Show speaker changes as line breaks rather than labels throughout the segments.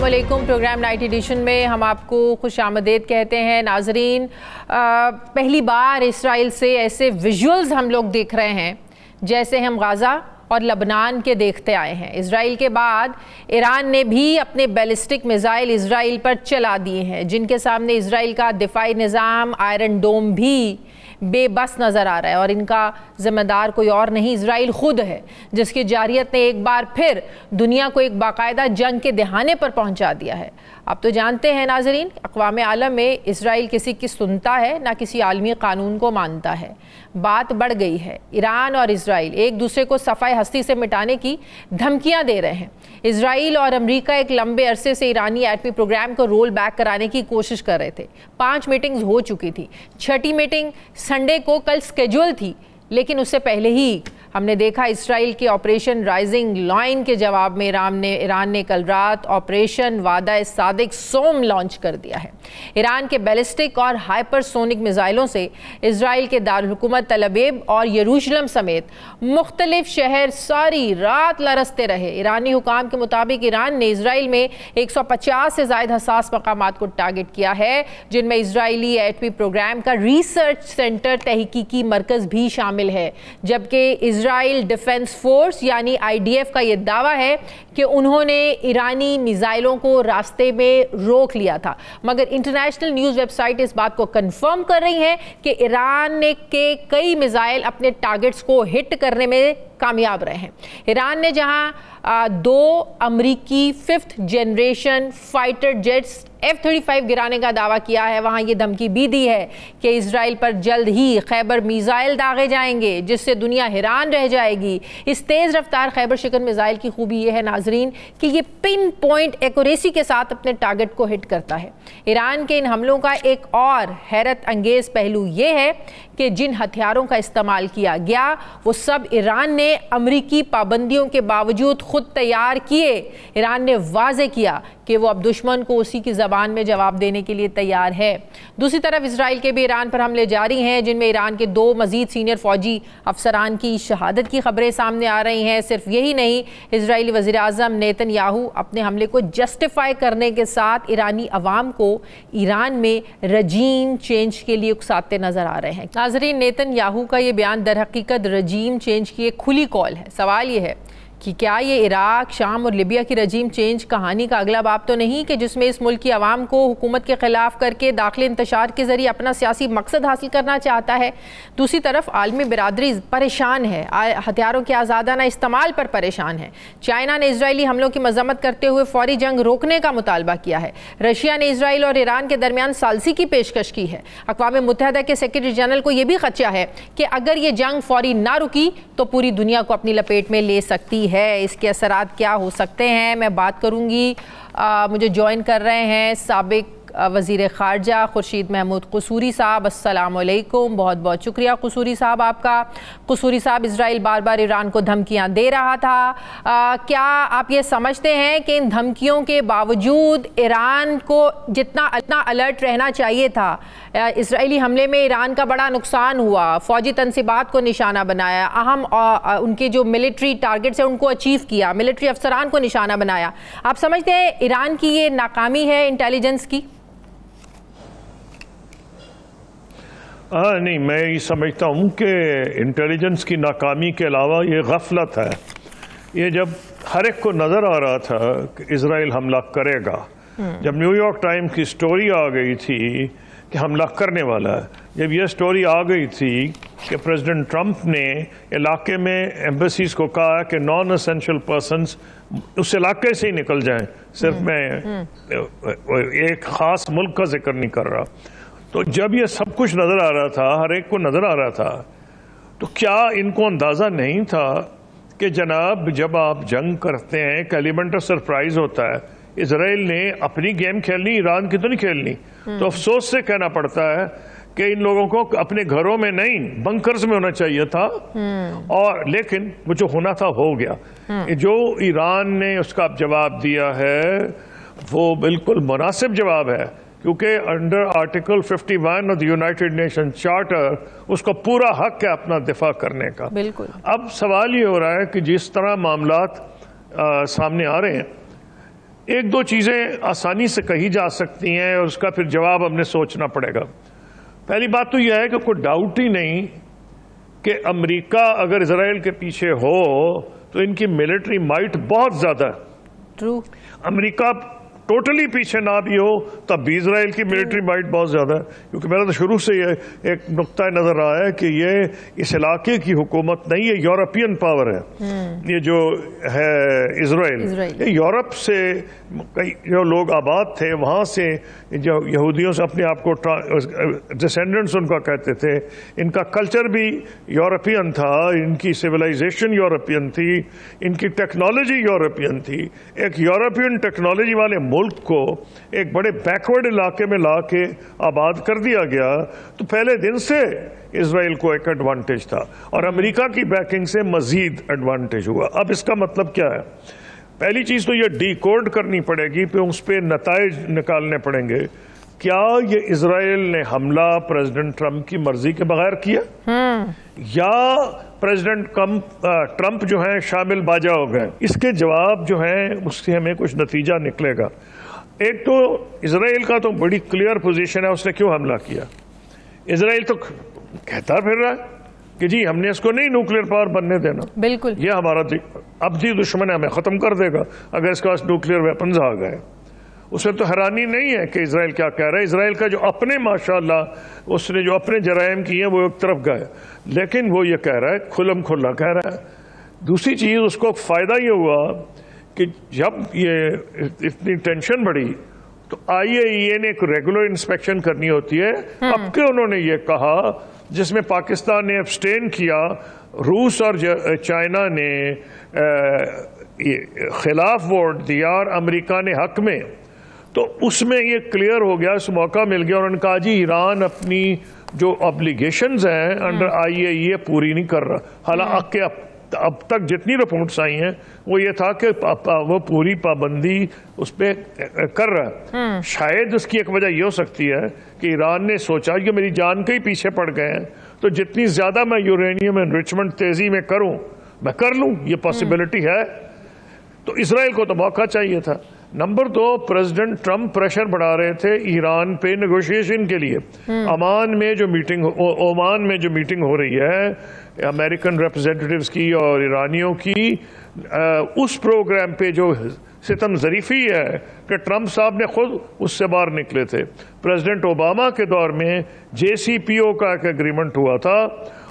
السلام علیکم۔ Programme night edition میں ہم آپ کو خوش آمدید کہتے ہیں۔ ناظرین، پہلی بار اسرائیل سے ایسے ویژولز ہم لوگ دیکھ رہے ہیں جیسے ہم غزہ اور لبنان کے دیکھتے آئے ہیں۔ اسرائیل کے بعد ایران نے بھی اپنے بیلسٹک میزائل اسرائیل پر چلا دیے ہیں، جن کے سامنے اسرائیل کا دفاعی نظام آئرن ڈوم بھی بے بس نظر آ رہا ہے، اور ان کا ذمہ دار کوئی اور نہیں، اسرائیل خود ہے، جس کی جارحیت نے ایک بار پھر دنیا کو ایک باقاعدہ جنگ کے دہانے پر پہنچا دیا ہے۔ اب تو جانتے ہیں ناظرین، اقوام عالم میں اسرائیل کسی کی سنتا ہے نہ کسی عالمی قانون کو مانتا ہے۔ بات بڑھ گئی ہے، ایران اور اسرائیل ایک دوسرے کو صفحہ ہستی سے مٹانے کی دھمکیاں دے رہے ہیں۔ اسرائیل اور امریکہ ایک لمبے عرصے سے ایرانی ایٹمی پروگرام کو رول بیک کرانے کی کوشش کر رہے تھے۔ 5 میٹنگز ہو چکی تھی، 6ٹی میٹنگ سنڈے کو کل سکیجول تھی، لیکن اس سے پہلے ہی ہم نے دیکھا اسرائیل کے آپریشن رائزنگ لائن کے جواب میں ایران نے کل رات آپریشن وعدہ صادق سوم لانچ کر دیا ہے۔ ایران کے بیلسٹک اور ہائپر سونک میزائلوں سے اسرائیل کے دارالحکومت تل ابیب اور یروشلم سمیت مختلف شہر ساری رات لرزتے رہے۔ ایرانی حکام کے مطابق ایران نے اسرائیل میں 150 سے زائد حساس مقامات کو ٹارگٹ کیا ہے، جن میں اسرائیلی ایٹمی پروگرام کا ریسرچ سینٹر تحقیقی مرکز بھی شامل ہے، جبکہ اسرائیل ڈیفنس فورس یعنی IDF کا یہ دعویٰ ہے کہ انہوں نے ایرانی میزائلوں کو راستے میں روک لیا تھا، مگر انٹرنیشنل نیوز ویب سائٹ اس بات کو کنفرم کر رہی ہیں کہ ایران کے کئی میزائل اپنے ٹارگٹس کو ہٹ کرنے میں کامیاب رہے ہیں۔ ایران نے جہاں 2 امریکی 5th generation fighter jets F-35 گرانے کا دعویٰ کیا ہے، وہاں یہ دھمکی بھی دی ہے کہ اسرائیل پر جلد ہی خیبر میزائل داغے جائیں گے، جس سے دنیا حیران رہ جائے گی۔ اس تیز رفتار خیبر شکن میزائل کی خوبی یہ ہے ناظرین کہ یہ پن پوائنٹ ایکوریسی کے ساتھ اپنے ٹارگٹ کو ہٹ کرتا ہے۔ ایران کے ان حملوں کا ایک اور حیرت انگیز پہلو یہ ہے کہ جن ہتھیاروں کا استعمال کیا گیا وہ سب ایران نے امریکی پابندیوں کے باوجود خود تیار کیے۔ ایران نے واضح کیا کہ وہ اب دشمن کو اسی کی زبان میں جواب دینے کے لیے تیار ہے۔ دوسری طرف اسرائیل کے بھی ایران پر حملے جاری ہیں، جن میں ایران کے 2 مزید سینئر فوجی افسران کی شہادت کی خبریں سامنے آ رہی ہیں۔ صرف یہی نہیں، اسرائیلی وزیر اعظم نیتن یاہو اپنے حملے کو جسٹیفائی کرنے کے ساتھ ایرانی عوام کو ایران میں رجیم چینج کے لیے اکساتے نظر آ رہے ہیں۔ ناظرین، نیتن یاہو کا یہ بیان در حقیقت رجیم چینج کی ایک کھلی کال ہے۔ سوال یہ ہے کہ کیا یہ عراق، شام اور لیبیا کی رجیم چینج کہانی کا اگلا باب تو نہیں کہ جس میں اس ملک کی عوام کو حکومت کے خلاف کر کے داخلی انتشار کے ذریعے اپنا سیاسی مقصد حاصل کرنا چاہتا ہے؟ دوسری طرف عالمی برادری پریشان ہے، ہتھیاروں کے آزادانہ استعمال پر پریشان ہے۔ چائنا نے اسرائیلی حملوں کی مذمت کرتے ہوئے فوری جنگ روکنے کا مطالبہ کیا ہے۔ رشیا نے اسرائیل اور ایران کے درمیان ثالثی کی پیشکش کی ہے۔ اقوام متحدہ کے سیکرٹری جنرل کو یہ بھی خدشہ ہے کہ اگر یہ جنگ فوری نہ رکی تو پوری دنیا کو اپنی لپیٹ میں لے سکتی ہے۔ اس کے اثرات کیا ہو سکتے ہیں، میں بات کروں گی۔ مجھے جوائن کر رہے ہیں سابق وزیر خارجہ خورشید محمود قصوری صاحب۔ السلام علیکم، بہت بہت شکریہ قصوری صاحب آپ کا۔ قصوری صاحب، اسرائیل بار بار ایران کو دھمکیاں دے رہا تھا، کیا آپ یہ سمجھتے ہیں کہ ان دھمکیوں کے باوجود ایران کو جتنا الرٹ رہنا چاہیے تھا؟ اسرائیلی حملے میں ایران کا بڑا نقصان ہوا، فوجی تنصیبات کو نشانہ بنایا، اہم ان کے جو ملٹری ٹارگٹس ہیں ان کو اچیو کیا، ملٹری افسران کو نشانہ بنایا۔ آپ سمجھتے ہیں ایران کی یہ ناکامی ہے انٹیلیجنس کی؟
نہیں، میں یہ سمجھتا ہوں کہ انٹیلیجنس کی ناکامی کے علاوہ یہ غفلت ہے۔ یہ جب ہر ایک کو نظر آ رہا تھا کہ اسرائیل حملہ کرے گا، جب نیو یارک ٹائم کی سٹوری آ گئی تھی کہ حملہ کرنے والا ہے، جب یہ سٹوری آ گئی تھی کہ پریزیڈنٹ ٹرمپ نے علاقے میں ایمبیسیز کو کہا کہ نان اسینشل پرسنز اس علاقے سے ہی نکل جائیں، صرف میں ایک خاص ملک کا ذکر نہیں کر رہا، تو جب یہ سب کچھ نظر آ رہا تھا، ہر ایک کو نظر آ رہا تھا، تو کیا ان کو اندازہ نہیں تھا کہ جناب جب آپ جنگ کرتے ہیں ایک ایلیمنٹ آف سرپرائز ہوتا ہے، اسرائیل نے اپنی گیم کھیلنی، ایران کی تو نہیں کھیلنی، تو افسوس سے کہنا پڑتا ہے کہ ان لوگوں کو اپنے گھروں میں نہیں بنکرز میں ہونا چاہیے تھا، اور لیکن وہ جو ہونا تھا ہو گیا۔ جو ایران نے اس کا جواب دیا ہے وہ بالکل مناسب جواب ہے، کیونکہ under article 51 of the United Nation charter اس کا پورا حق ہے اپنا دفاع کرنے کا۔
بالکل۔
اب سوال یہ ہو رہا ہے کہ جس طرح معاملات سامنے آ رہے ہیں، ایک دو چیزیں آسانی سے کہی جا سکتی ہیں اور اس کا پھر جواب ہم نے سوچنا پڑے گا. پہلی بات تو یہ ہے کہ کوئی ڈاؤٹ ہی نہیں کہ امریکہ اگر اسرائیل کے پیچھے ہو تو ان کی ملٹری مائٹ بہت زیادہ ہے.
ٹرو.
امریکہ ٹوٹلی پیچھے نہ بھی ہو تب بھی اسرائیل کی ملٹری مائٹ بہت زیادہ ہے, کیونکہ میرا تو شروع سے یہ ایک نقطہ نظر رہا ہے کہ یہ اس علاقے کی حکومت نہیں, یہ یورپین پاور ہے. یہ جو ہے اسرائیل, یہ یورپ سے جو لوگ آباد تھے وہاں سے, جو یہودیوں سے اپنے آپ کو ڈسینڈنٹس ان کا کہتے تھے, ان کا کلچر بھی یورپین تھا, ان کی سویلائزیشن یورپین تھی, ان کی ٹیکنالوجی یورپین تھی. ایک یورپین ٹیکنالوجی والے ملک کو ایک بڑے بیکورڈ علاقے میں لا کے آباد کر دیا گیا, تو پہلے دن سے اسرائیل کو ایک ایڈوانٹیج تھا اور امریکہ کی بیکنگ سے مزید ایڈوانٹیج ہوا. اب اس کا مطلب کیا ہے؟ پہلی چیز تو یہ ڈی کوڈ کرنی پڑے گی, پھر اس پہ نتائج نکالنے پڑیں گے. کیا یہ اسرائیل نے حملہ پریزیڈنٹ ٹرمپ کی مرضی کے بغیر کیا, یا پریزیڈنٹ ٹرمپ جو ہیں شامل باجا ہو گئے؟ اس کے جواب جو ہیں اس سے ہمیں کچھ نتیجہ نکلے گا. ایک تو اسرائیل کا تو بڑی کلیئر پوزیشن ہے, اس نے کیوں حملہ کیا. اسرائیل تو کہتا پھر رہا ہے کہ جی ہم نے اس کو نہیں نیوکلیئر پاور بننے دینا,
بالکل
یہ ہمارا ابدی دشمن ہے, ہمیں ختم کر دے گا اگر اس کے پاس نیوکلیئر ویپنز آ گئے. اس میں تو حیرانی نہیں ہے کہ اسرائیل کیا کہہ رہا ہے. اسرائیل کا جو اپنے ماشاءاللہ اس نے جو اپنے جرائم کیے ہیں وہ ایک طرف گئے, لیکن وہ یہ کہہ رہا ہے, کھلم کھلا کہہ رہا ہے. دوسری چیز, اس کو فائدہ یہ ہوا کہ جب یہ اتنی ٹینشن بڑھی تو IAEA نے ایک ریگولر انسپیکشن کرنی ہوتی ہے. اب کہ انہوں نے یہ کہا, جس میں پاکستان نے ابسٹین کیا, روس اور چائنا نے خلاف ووٹ دیا اور امریکہ نے حق میں, تو اس میں یہ کلیئر ہو گیا, اس موقع مل گیا. انہوں نے کہا جی ایران اپنی جو ابلیگیشنز ہیں انڈر IAEA پوری نہیں کر رہا. حالانکہ اب تک جتنی رپورٹس آئی ہیں وہ یہ تھا کہ وہ پوری پابندی اس پہ کر رہا ہے. شاید اس کی ایک وجہ یہ ہو سکتی ہے کہ ایران نے سوچا کہ میری جان کے ہی پیچھے پڑ گئے ہیں, تو جتنی زیادہ میں یورینیم انریچمنٹ تیزی میں کروں میں کر لوں, یہ پاسبلٹی ہے. تو اسرائیل کو تو موقع چاہیے تھا. نمبر 2, پریزیڈنٹ ٹرمپ پریشر بڑھا رہے تھے ایران پہ نیگوشیشن کے لیے. اومان میں جو میٹنگ ہو رہی ہے امریکن ریپرزینٹیٹیوز کی اور ایرانیوں کی, اس پروگرام پہ جو ستم ظریفی ہے کہ ٹرمپ صاحب نے خود اس سے باہر نکلے تھے. پریزیڈنٹ اوباما کے دور میں JCPO کا ایک اگریمنٹ ہوا تھا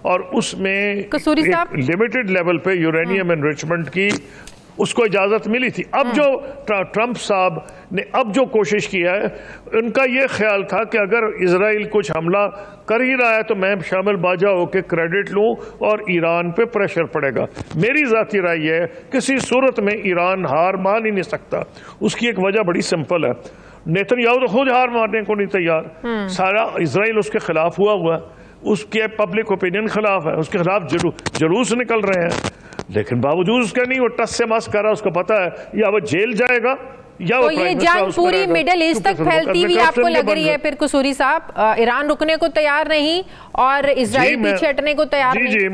اور اس میں لمیٹڈ لیول پہ یورینیم انریچمنٹ کی اس کو اجازت ملی تھی. اب جو ٹرمپ صاحب نے اب جو کوشش کی ہے, ان کا یہ خیال تھا کہ اگر اسرائیل کچھ حملہ کر ہی رہا ہے تو میں شامل باجا ہو کے کریڈٹ لوں اور ایران پہ پریشر پڑے گا. میری ذاتی رائے یہ ہے کسی صورت میں ایران ہار مان ہی نہیں سکتا. اس کی ایک وجہ بڑی سمپل ہے, نیتنیاہو تو خود ہار ماننے کو نہیں تیار, سارا اسرائیل اس کے خلاف ہوا ہے, اس کے پبلک اوپینین خلاف ہے, اس کے خلاف جلوس نکل رہے ہیں, لیکن باوجود اس کا نہیں, وہ ٹس سے مس کر رہا, اس کو پتا ہے یا وہ جیل جائے گا یا وہ
یہ جنگ پوری مڈل ایسٹ تک پھیلتی ہوئی آپ کو لگ رہی ہے پھر قصوری صاحب؟ ایران رکنے کو تیار نہیں اور اسرائیل پیچھے ہٹنے کو تیار نہیں.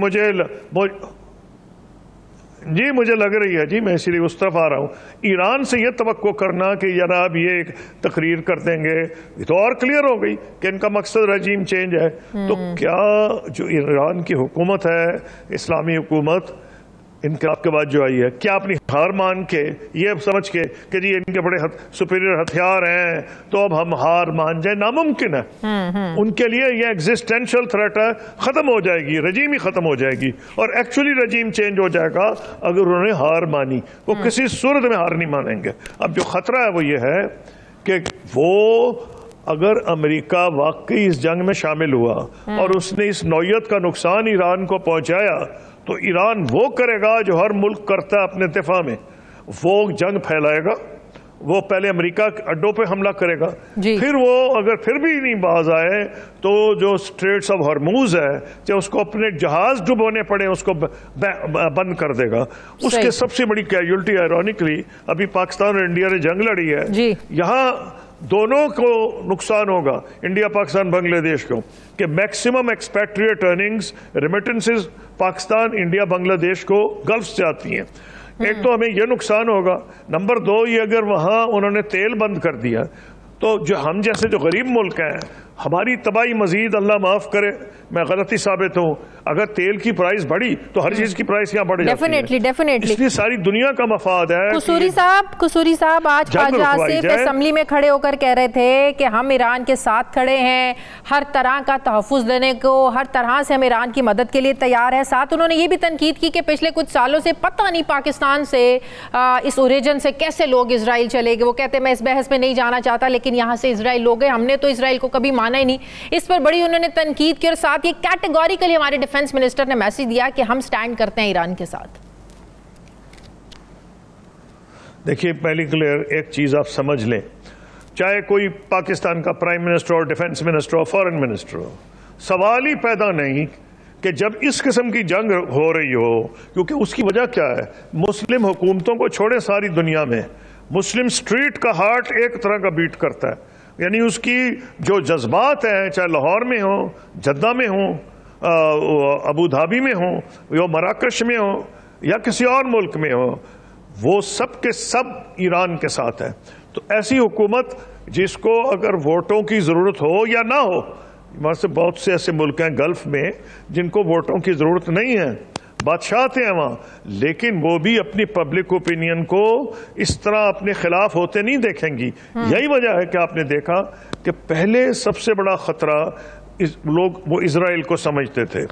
مجھے لگ رہی ہے جی, میں اسی لیے اس طرف آ رہا ہوں. ایران سے یہ توقع کرنا کہ جناب یہ ایک تقریر کر دیں گے, یہ تو اور کلیئر ہو گئی کہ ان کا مقصد رجیم چینج ہے. تو کیا جو ایران کی حکومت ہے, اسلامی حکومت انقلاب کے بعد جو آئی ہے, کیا اپنی ہار مان کے یہ سمجھ کے کہ جی ان کے بڑے سپیریئر ہتھیار ہیں تو اب ہم ہار مان جائیں؟ ناممکن ہے. ان کے لیے یہ ایگزسٹینشل تھریٹ ہے, ختم ہو جائے گی, رجیم ہی ختم ہو جائے گی, اور ایکچولی رجیم چینج ہو جائے گا اگر انہوں نے ہار مانی. وہ کسی صورت میں ہار نہیں مانیں گے. اب جو خطرہ ہے وہ یہ ہے کہ وہ اگر امریکہ واقعی اس جنگ میں شامل ہوا اور اس نے اس نوعیت کا نقصان ایران کو پہنچایا, تو ایران وہ کرے گا جو ہر ملک کرتا ہے اپنے دفاع میں, وہ جنگ پھیلائے گا. وہ پہلے امریکہ کے اڈوں پہ حملہ کرے گا, پھر وہ اگر پھر بھی نہیں باز آئے تو جو اسٹریٹس آف ہرموز ہے, چاہے اس کو اپنے جہاز ڈبونے پڑے اس کو بند کر دے گا. اس کے سب سے بڑی کیجولٹی آئرونکلی ابھی پاکستان اور انڈیا نے جنگ لڑی ہے, یہاں دونوں کو نقصان ہوگا, انڈیا پاکستان بنگلہ دیش کو, کہ maximum expatriate earnings remittances Pakistan India Bangladesh کو گلف سے آتی ہیں. ایک تو ہمیں یہ نقصان ہوگا، نمبر 2 یہ اگر وہاں انہوں نے تیل بند کر دیا تو جو ہم جیسے جو غریب ملک ہیں ہماری تباہی مزید، اللہ معاف کرے میں غلطی ثابت ہوں، اگر تیل کی پرائز بڑھی تو ہر چیز کی پرائز یہاں بڑھ جاتی ہے،
ڈیفینیٹلی
اس لیے ساری دنیا کا مفاد ہے۔
قصوری صاحب آج خواجہ آصف اسمبلی میں کھڑے ہو کر کہہ رہے تھے کہ ہم ایران کے ساتھ کھڑے ہیں، ہر طرح کا تحفظ دینے کو، ہر طرح سے ہم ایران کی مدد کے لیے تیار ہیں۔ ساتھ انہوں نے یہ بھی تنقید کی کہ پچھلے کچھ سالوں سے پتہ نہیں پاکستان سے اس اوریجن سے کیسے لوگ اسرائیل چلے گئے۔ وہ کہتے ہیں میں اس بحث میں نہیں جانا چاہتا لیکن یہاں سے اسرائیل لوگ ہیں، ہم نے تو اسرائیل کو کبھی مانا ہی نہیں۔ اس پر بڑی انہوں نے تنقید کی اور ساتھ یہ کیٹیگوریکلی ہمارے ڈیفنس منسٹر نے میسج دیا کہ ہم سٹینڈ کرتے ہیں ایران کے ساتھ۔
دیکھیے پہلی کلیئر ایک چیز آپ سمجھ لیں، چاہے کوئی پاکستان کا پرائم منسٹر ہو، ڈیفنس منسٹر ہو، فارن منسٹر ہو، سوال ہی پیدا نہیں کہ جب اس قسم کی جنگ ہو رہی ہو، کیونکہ اس کی وجہ کیا ہے، مسلم حکومتوں کو چھوڑے ساری دنیا میں مسلم سٹریٹ کا ہارٹ ایک طرح کا بیٹ کرتا ہے، یعنی اس کی جو جذبات ہیں چاہے لاہور میں ہوں، جدہ میں ہوں، ابو دھابی میں ہوں، یا مراکش میں ہوں، یا کسی اور ملک میں ہوں، وہ سب کے سب ایران کے ساتھ ہے۔ تو ایسی حکومت جس کو اگر ووٹوں کی ضرورت ہو یا نہ ہو، وہاں سے بہت سے ایسے ملک ہیں گلف میں جن کو ووٹوں کی ضرورت نہیں ہے، بادشاہت ہیں وہاں، لیکن وہ بھی اپنی پبلک اوپینین کو اس طرح اپنے خلاف ہوتے نہیں دیکھیں گی۔ یہی وجہ ہے کہ آپ نے دیکھا کہ پہلے سب سے بڑا خطرہ لوگ وہ اسرائیل کو سمجھتے تھے۔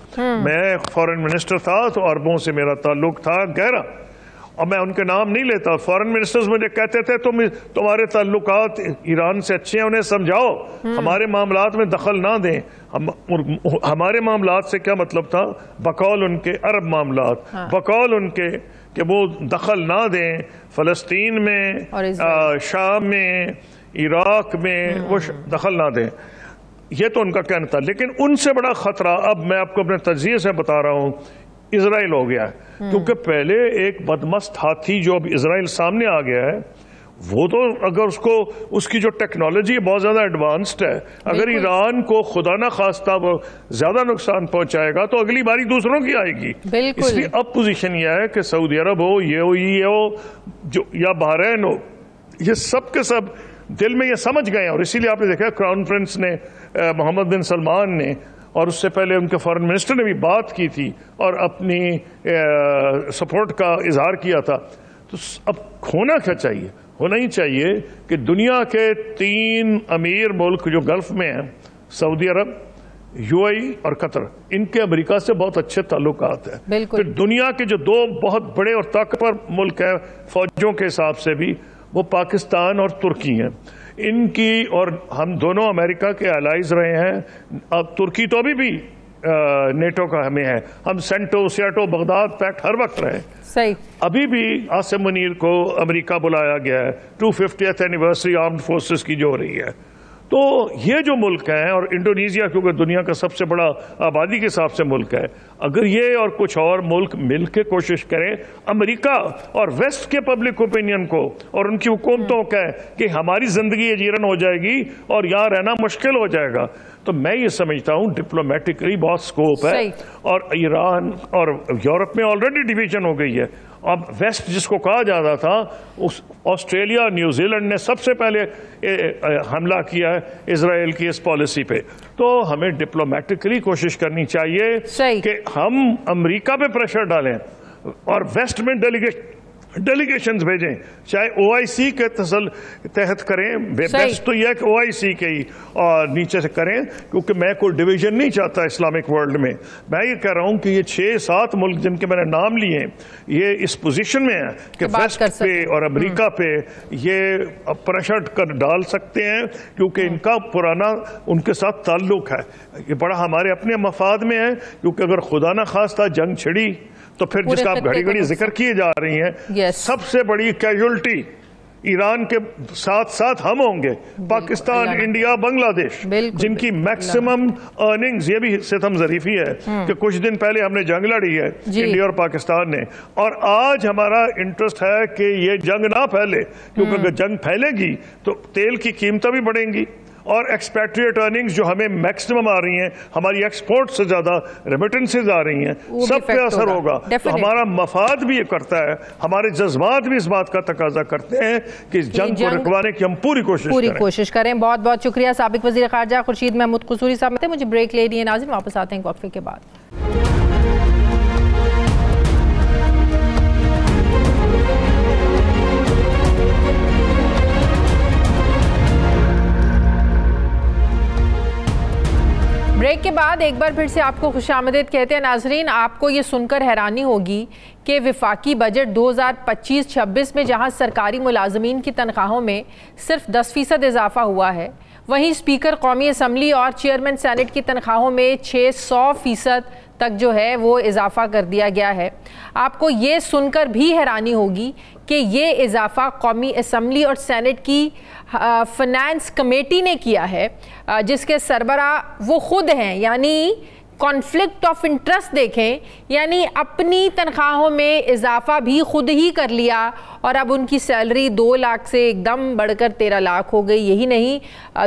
میں فارن منسٹر تھا تو عربوں سے میرا تعلق تھا گہرا، اور میں ان کے نام نہیں لیتا، فارن منسٹرز مجھے کہتے تھے تمہارے تعلقات ایران سے اچھے ہیں، انہیں سمجھاؤ ہمارے معاملات میں دخل نہ دیں۔ ہمارے معاملات سے کیا مطلب تھا؟ بقول ان کے عرب معاملات، بقول ان کے کہ وہ دخل نہ دیں فلسطین میں، شام میں، عراق میں، وہ دخل نہ دیں، یہ تو ان کا کہنا تھا۔ لیکن ان سے بڑا خطرہ اب میں آپ کو اپنے تجزیے سے بتا رہا ہوں، اسرائیل ہو گیا ہے، کیونکہ پہلے ایک بدمست ہاتھی جو اب اسرائیل سامنے آ گیا ہے، وہ تو اگر اس کی جو ٹیکنالوجی بہت زیادہ ایڈوانسڈ ہے، اگر ایران کو خدا نہ خواستہ وہ زیادہ نقصان پہنچائے گا تو اگلی باری دوسروں کی آئے گی۔ اس لیے اب پوزیشن یہ ہے کہ سعودی عرب ہو، یہ ہو یا بحرین ہو، یہ سب کے سب دل میں یہ سمجھ گئے ہیں، اور اسی لیے آپ نے دیکھا کراؤن پرنس نے، محمد بن سلمان نے، اور اس سے پہلے ان کے فارن منسٹر نے بھی بات کی تھی اور اپنی سپورٹ کا اظہار کیا تھا۔ تو اب ہونا کیا چاہیے؟ ہونا ہی چاہیے کہ دنیا کے 3 امیر ملک جو گلف میں ہیں، سعودی عرب، UAE اور قطر، ان کے امریکہ سے بہت اچھے تعلقات ہیں۔ پھر دنیا کے جو 2 بہت بڑے اور طاقتور ملک ہیں فوجوں کے حساب سے بھی، وہ پاکستان اور ترکی ہیں۔ ان کی اور ہم دونوں امریکہ کے الائز رہے ہیں، اب ترکی تو ابھی بھی نیٹو کا ہمیں ہے، ہم سینٹو، سیاٹو، بغداد پیکٹ ہر وقت رہے۔
صحیح۔
ابھی بھی عاصم منیر کو امریکہ بلایا گیا ہے 250th اینیورسری آرمڈ فورسز کی جو ہو رہی ہے۔ تو یہ جو ملک ہیں، اور انڈونیزیا کیونکہ دنیا کا سب سے بڑا آبادی کے حساب سے ملک ہے، اگر یہ اور کچھ اور ملک مل کے کوشش کریں امریکہ اور ویسٹ کے پبلک اوپینین کو اور ان کی حکومتوں کا کہ ہماری زندگی اجیرن ہو جائے گی اور یہاں رہنا مشکل ہو جائے گا، تو میں یہ سمجھتا ہوں ڈپلومیٹکلی بہت سکوپ ہے۔ اور ایران اور یورپ میں آلریڈی ڈیویژن ہو گئی ہے۔ اب ویسٹ جس کو کہا جاتا تھا، آسٹریلیا، نیوزی لینڈ نے سب سے پہلے حملہ کیا ہے اسرائیل کی اس پالیسی پہ۔ تو ہمیں ڈپلومیٹکلی کوشش کرنی چاہیے کہ ہم امریکہ پہ پریشر ڈالیں اور ویسٹ میں ڈیلیگیشنز بھیجیں، چاہے OIC کے تحت کریں، بیسٹ تو یہ ہے کہ OIC کے ہی اور نیچے سے کریں، کیونکہ میں کوئی ڈویژن نہیں چاہتا اسلامک ورلڈ میں۔ میں یہ کہہ رہا ہوں کہ یہ 6-7 ملک جن کے میں نے نام لیے ہیں، یہ اس پوزیشن میں ہیں کہ ویسٹ پہ اور امریکہ پہ یہ پریشر ڈال سکتے ہیں، کیونکہ ان کا پرانا ان کے ساتھ تعلق ہے، یہ بڑا ہمارے اپنے مفاد میں ہے، کیونکہ اگر خدا نہ خواستہ جنگ چھڑی تو پھر جس کا آپ گھڑی گھڑی ذکر کیے جا رہی ہیں، سب سے بڑی کیجولٹی ایران کے ساتھ ساتھ ہم ہوں گے، پاکستان، انڈیا، بنگلہ دیش، جن کی میکسیمم ارننگز، یہ بھی ستم ظریفی ہے کہ کچھ دن پہلے ہم نے جنگ لڑی ہے انڈیا اور پاکستان نے، اور آج ہمارا انٹرسٹ ہے کہ یہ جنگ نہ پھیلے، کیونکہ اگر جنگ پھیلے گی تو تیل کی قیمتیں بھی بڑھیں گی اور ایکسپیٹریٹ ارننگز جو ہمیں میکسیمم آ رہی ہیں, ہماری ایکسپورٹ سے زیادہ ریمیٹنسز آ رہی ہیں, سب پہ اثر ہوگا. تو ہمارا مفاد بھی یہ کرتا ہے, ہمارے جذبات بھی اس بات کا تقاضا کرتے ہیں کہ اس جنگ کو رکوانے کی ہم پوری کوشش کریں.
بہت بہت شکریہ سابق وزیر خارجہ خورشید محمود قصوری صاحب. مجھے بریک لینی ہے ناظرین, واپس آتے ہیں وقفے کے بعد. بریک کے بعد ایک بار پھر سے آپ کو خوش آمدید کہتے ہیں ناظرین. آپ کو یہ سن کر حیرانی ہوگی کہ وفاقی بجٹ 2025-26 میں جہاں سرکاری ملازمین کی تنخواہوں میں صرف 10% اضافہ ہوا ہے, وہیں اسپیکر قومی اسمبلی اور چیئرمین سینٹ کی تنخواہوں میں 600% تک جو ہے وہ اضافہ کر دیا گیا ہے. آپ کو یہ سن کر بھی حیرانی ہوگی کہ یہ اضافہ قومی اسمبلی اور سینٹ کی فنانس کمیٹی نے کیا ہے, جس کے سربراہ وہ خود ہیں. یعنی کانفلکٹ آف انٹرسٹ دیکھیں, یعنی اپنی تنخواہوں میں اضافہ بھی خود ہی کر لیا, اور اب ان کی سیلری 2 لاکھ سے ایک دم بڑھ کر 13 لاکھ ہو گئی. یہی نہیں,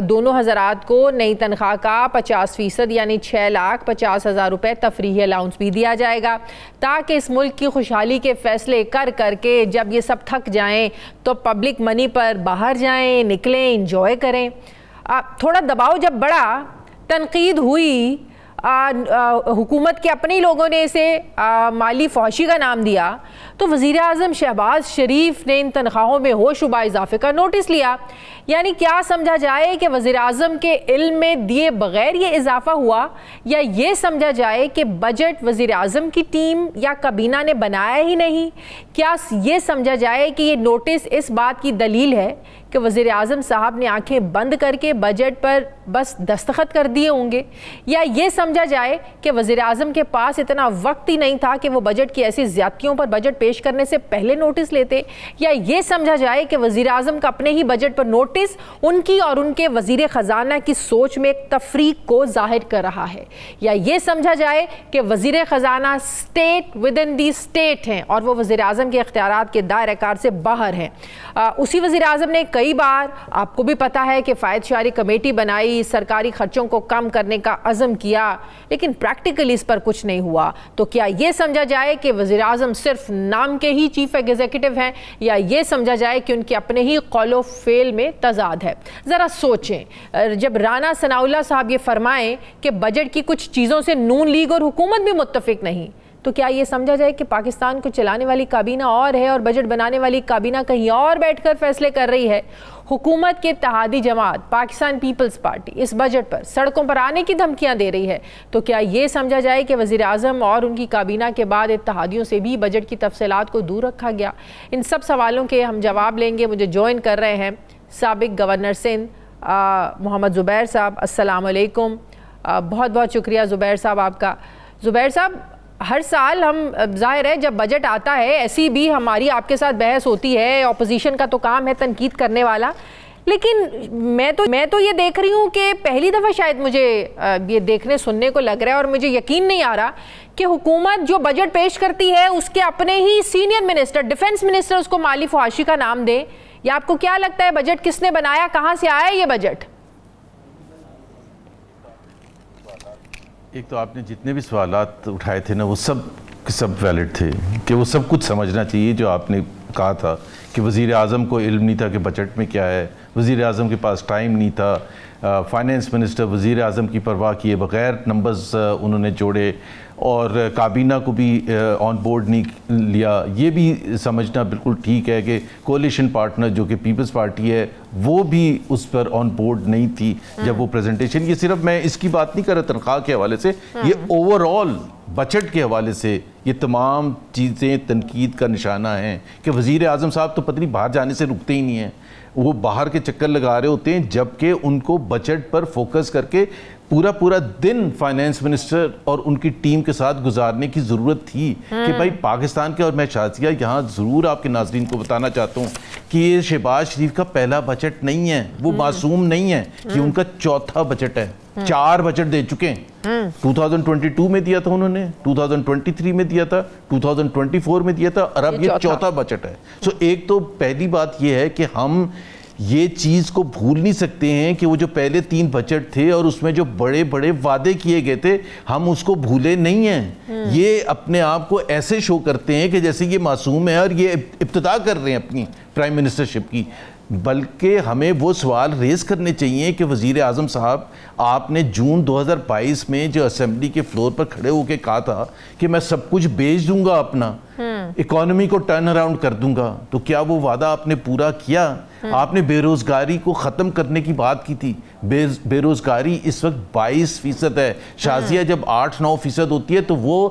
دونوں حضرات کو نئی تنخواہ کا 50% یعنی 6,50,000 روپے تفریحی الاؤنس بھی دیا جائے گا, تاکہ اس ملک کی خوشحالی کے فیصلے کر کے جب یہ سب تھک جائیں تو پبلک منی پر باہر جائیں, نکلیں, انجوائے کریں. تھوڑا دباؤ جب بڑھا, تنقید ہوئی, حکومت کے اپنے لوگوں نے اسے مالی فحاشی کا نام دیا, تو وزیر اعظم شہباز شریف نے ان تنخواہوں میں ہوش و اضافے کا نوٹس لیا. یعنی کیا سمجھا جائے کہ وزیر اعظم کے علم میں دیے بغیر یہ اضافہ ہوا, یا یہ سمجھا جائے کہ بجٹ وزیر اعظم کی ٹیم یا کابینہ نے بنایا ہی نہیں؟ کیا یہ سمجھا جائے کہ یہ نوٹس اس بات کی دلیل ہے کہ وزیر اعظم صاحب نے آنکھیں بند کر کے بجٹ پر بس دستخط کر دیے ہوں گے؟ یا یہ سمجھا جائے کہ وزیر اعظم کے پاس اتنا وقت ہی نہیں تھا کہ وہ بجٹ کی ایسی زیادتیوں پر بجٹ پیش کرنے سے پہلے نوٹس لیتے؟ یا یہ سمجھا جائے کہ وزیر اعظم کا اپنے ہی بجٹ پر نوٹس ان کی اور ان کے وزیر خزانہ کی سوچ میں ایک تفریق کو ظاہر کر رہا ہے؟ یا یہ سمجھا جائے کہ وزیر خزانہ state with in the state ہیں اور وہ وزیر اعظم کے اختیارات کے دائرہ کار سے باہر ہیں؟ اسی وزیر اعظم نے کئی بار, آپ کو بھی پتا ہے, کہ فائد شعاری کمیٹی بنائی, سرکاری خرچوں کو کم کرنے کا عزم کیا, لیکن پریکٹیکلی اس پر کچھ نہیں ہوا. تو کیا یہ سمجھا جائے کہ وزیر اعظم صرف نام کے ہی چیف ایگزیکٹو ہیں, یا یہ سمجھا جائے کہ ان کے اپنے ہی قول و فعل میں تضاد ہے؟ ذرا سوچیں. جب رانا ثناء اللہ صاحب یہ فرمائیں کہ بجٹ کی کچھ چیزوں سے نون لیگ اور حکومت بھی متفق نہیں, تو کیا یہ سمجھا جائے کہ پاکستان کو چلانے والی کابینہ اور ہے اور بجٹ بنانے والی کابینہ کہیں اور بیٹھ کر فیصلے کر رہی ہے؟ حکومت کے اتحادی جماعت پاکستان پیپلز پارٹی اس بجٹ پر سڑکوں پر آنے کی دھمکیاں دے رہی ہے, تو کیا یہ سمجھا جائے کہ وزیر اعظم اور ان کی کابینہ کے بعد اتحادیوں سے بھی بجٹ کی تفصیلات کو دور رکھا گیا؟ ان سب سوالوں کے ہم جواب لیں گے. مجھے جوائن کر رہے ہیں سابق گورنر سندھ محمد زبیر صاحب. السلام علیکم. بہت بہت شکریہ زبیر صاحب آپ کا. زبیر صاحب, ہر سال ہم, ظاہر ہے جب بجٹ آتا ہے ایسی بھی ہماری آپ کے ساتھ بحث ہوتی ہے, اپوزیشن کا تو کام ہے تنقید کرنے والا, لیکن میں تو یہ دیکھ رہی ہوں کہ پہلی دفعہ شاید مجھے یہ دیکھنے سننے کو لگ رہا ہے, اور مجھے یقین نہیں آ رہا کہ حکومت جو بجٹ پیش کرتی ہے اس کے اپنے ہی سینئر منسٹر, ڈیفنس منسٹر, اس کو مالی فحاشی کا نام دیں. یا آپ کو کیا لگتا ہے بجٹ کس نے بنایا, کہاں سے آیا یہ بجٹ؟
ایک تو آپ نے جتنے بھی سوالات اٹھائے تھے نا, وہ سب ویلڈ تھے, کہ وہ سب کچھ سمجھنا چاہیے. جو آپ نے کہا تھا کہ وزیر اعظم کو علم نہیں تھا کہ بجٹ میں کیا ہے, وزیر اعظم کے پاس ٹائم نہیں تھا, فائنینس منسٹر وزیر اعظم کی پرواہ کیے بغیر نمبرز انہوں نے جوڑے, اور کابینہ کو بھی آن بورڈ نہیں لیا. یہ بھی سمجھنا بالکل ٹھیک ہے کہ کولیشن پارٹنر جو کہ پیپلز پارٹی ہے وہ بھی اس پر آن بورڈ نہیں تھی جب وہ پریزنٹیشن. یہ صرف میں اس کی بات نہیں کر رہا تنخواہ کے حوالے سے, یہ اوور آل بجٹ کے حوالے سے یہ تمام چیزیں تنقید کا نشانہ ہیں کہ وزیر اعظم صاحب تو پتہ نہیں باہر جانے سے رکتے ہی نہیں ہیں, وہ باہر کے چکر لگا رہے ہوتے ہیں, جبکہ ان کو بجٹ پر فوکس کر کے پورا دن فائنینس منسٹر اور ان کی ٹیم کے ساتھ گزارنے کی ضرورت تھی کہ بھائی پاکستان کے. اور میں شازیہ یہاں ضرور آپ کے ناظرین کو بتانا چاہتا ہوں کہ یہ شہباز شریف کا پہلا بجٹ نہیں ہے, وہ معصوم نہیں ہے, یہ ان کا چوتھا بجٹ ہے. 4 بجٹ دے چکے ہیں. 2022 میں دیا تھا انہوں نے, 2023 میں دیا تھا, 2024 میں دیا تھا, اور اب یہ چوتھا بجٹ ہے. سو ایک تو پہلی بات یہ ہے کہ ہم یہ چیز کو بھول نہیں سکتے ہیں کہ وہ جو پہلے 3 بجٹ تھے اور اس میں جو بڑے بڑے وعدے کیے گئے تھے ہم اس کو بھولے نہیں ہیں. یہ اپنے آپ کو ایسے شو کرتے ہیں کہ جیسے یہ معصوم ہے اور یہ ابتدا کر رہے ہیں اپنی پرائم منسٹرشپ کی. بلکہ ہمیں وہ سوال ریز کرنے چاہیے کہ وزیر اعظم صاحب آپ نے جون 2022 میں جو اسمبلی کے فلور پر کھڑے ہو کے کہا تھا کہ میں سب کچھ بیچ دوں گا اپنا, اکانومی کو ٹرن اراؤنڈ کر دوں گا, تو کیا وہ وعدہ آپ نے پورا کیا؟ آپ نے بے روزگاری کو ختم کرنے کی بات کی تھی. بے روزگاری اس وقت 22% ہے. شازیہ جب 8-9% ہوتی ہے تو وہ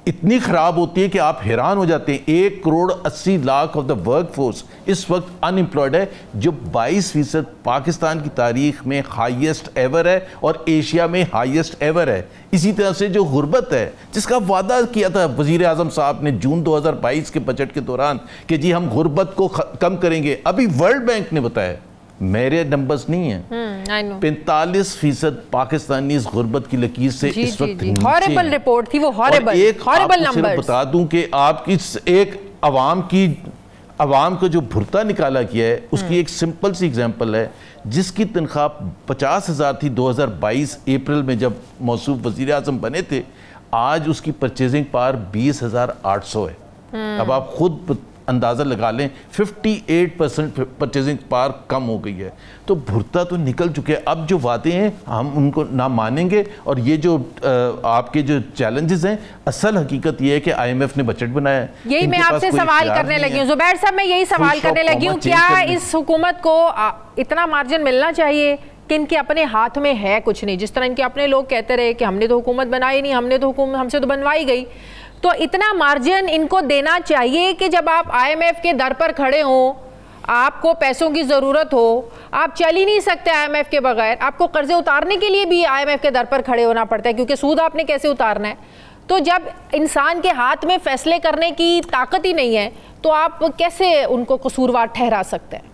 اتنی خراب ہوتی ہے کہ آپ حیران ہو جاتے ہیں. 1,80,00,000 آف دا ورک فورس اس وقت ان امپلائڈ ہے, جو 22% پاکستان کی تاریخ میں ہائیسٹ ایور ہے اور ایشیا میں ہائیسٹ ایور ہے. اسی طرح سے جو غربت ہے جس کا وعدہ کیا تھا وزیر اعظم صاحب نے جون 2022 کے بجٹ کے دوران کہ جی ہم غربت کو کم کریں گے, ابھی ورلڈ بینک نے بتایا, میرے نمبرز نہیں ہیں, 45% پاکستانی اس غربت کی لکیر سے اس وقت نیچے.
ہاربل رپورٹ تھی وہ, ہاربل نمبرز.
بتا دوں کہ آپ کی ایک عوام کو جو بھرتا نکالا کیا ہے اس کی ایک سمپل سی اگزامپل ہے. جس کی تنخواہ 50,000 تھی 2022 اپریل میں جب موصوف وزیر اعظم بنے تھے, آج اس کی پرچیزنگ پاور 20,800 ہے. اب آپ خود اندازہ لگا لیں 58% پرچیزنگ پاور کم ہو گئی ہے. تو بھرتا تو نکل چکے. اب جو وعدے ہیں ہم ان کو نہ مانیں گے, اور یہ جو آپ کے جو چیلنجز ہیں اصل حقیقت یہ ہے کہ آئی ایم ایف نے بجٹ بنایا ہے.
یہی میں آپ سے سوال کرنے لگی ہوں زبیر صاحب, میں یہی سوال کرنے لگی ہوں, کیا اس حکومت کو اتنا مارجن ملنا چاہیے کہ ان کے اپنے ہاتھ میں ہے کچھ نہیں؟ جس طرح ان کے اپنے لوگ کہتے رہے کہ ہم نے تو حکومت بنائی نہیں, ہم سے تو بنوائی گئی. تو اتنا مارجن ان کو دینا چاہیے کہ جب آپ آئی ایم ایف کے در پر کھڑے ہوں, آپ کو پیسوں کی ضرورت ہو, آپ چل ہی نہیں سکتے آئی ایم ایف کے بغیر, آپ کو قرضے اتارنے کے لیے بھی آئی ایم ایف کے در پر کھڑے ہونا پڑتا ہے کیونکہ سود آپ نے کیسے اتارنا ہے. تو جب انسان کے ہاتھ میں فیصلے کرنے کی طاقت ہی نہیں ہے تو آپ کیسے ان کو قصوروار ٹھہرا سکتے ہیں؟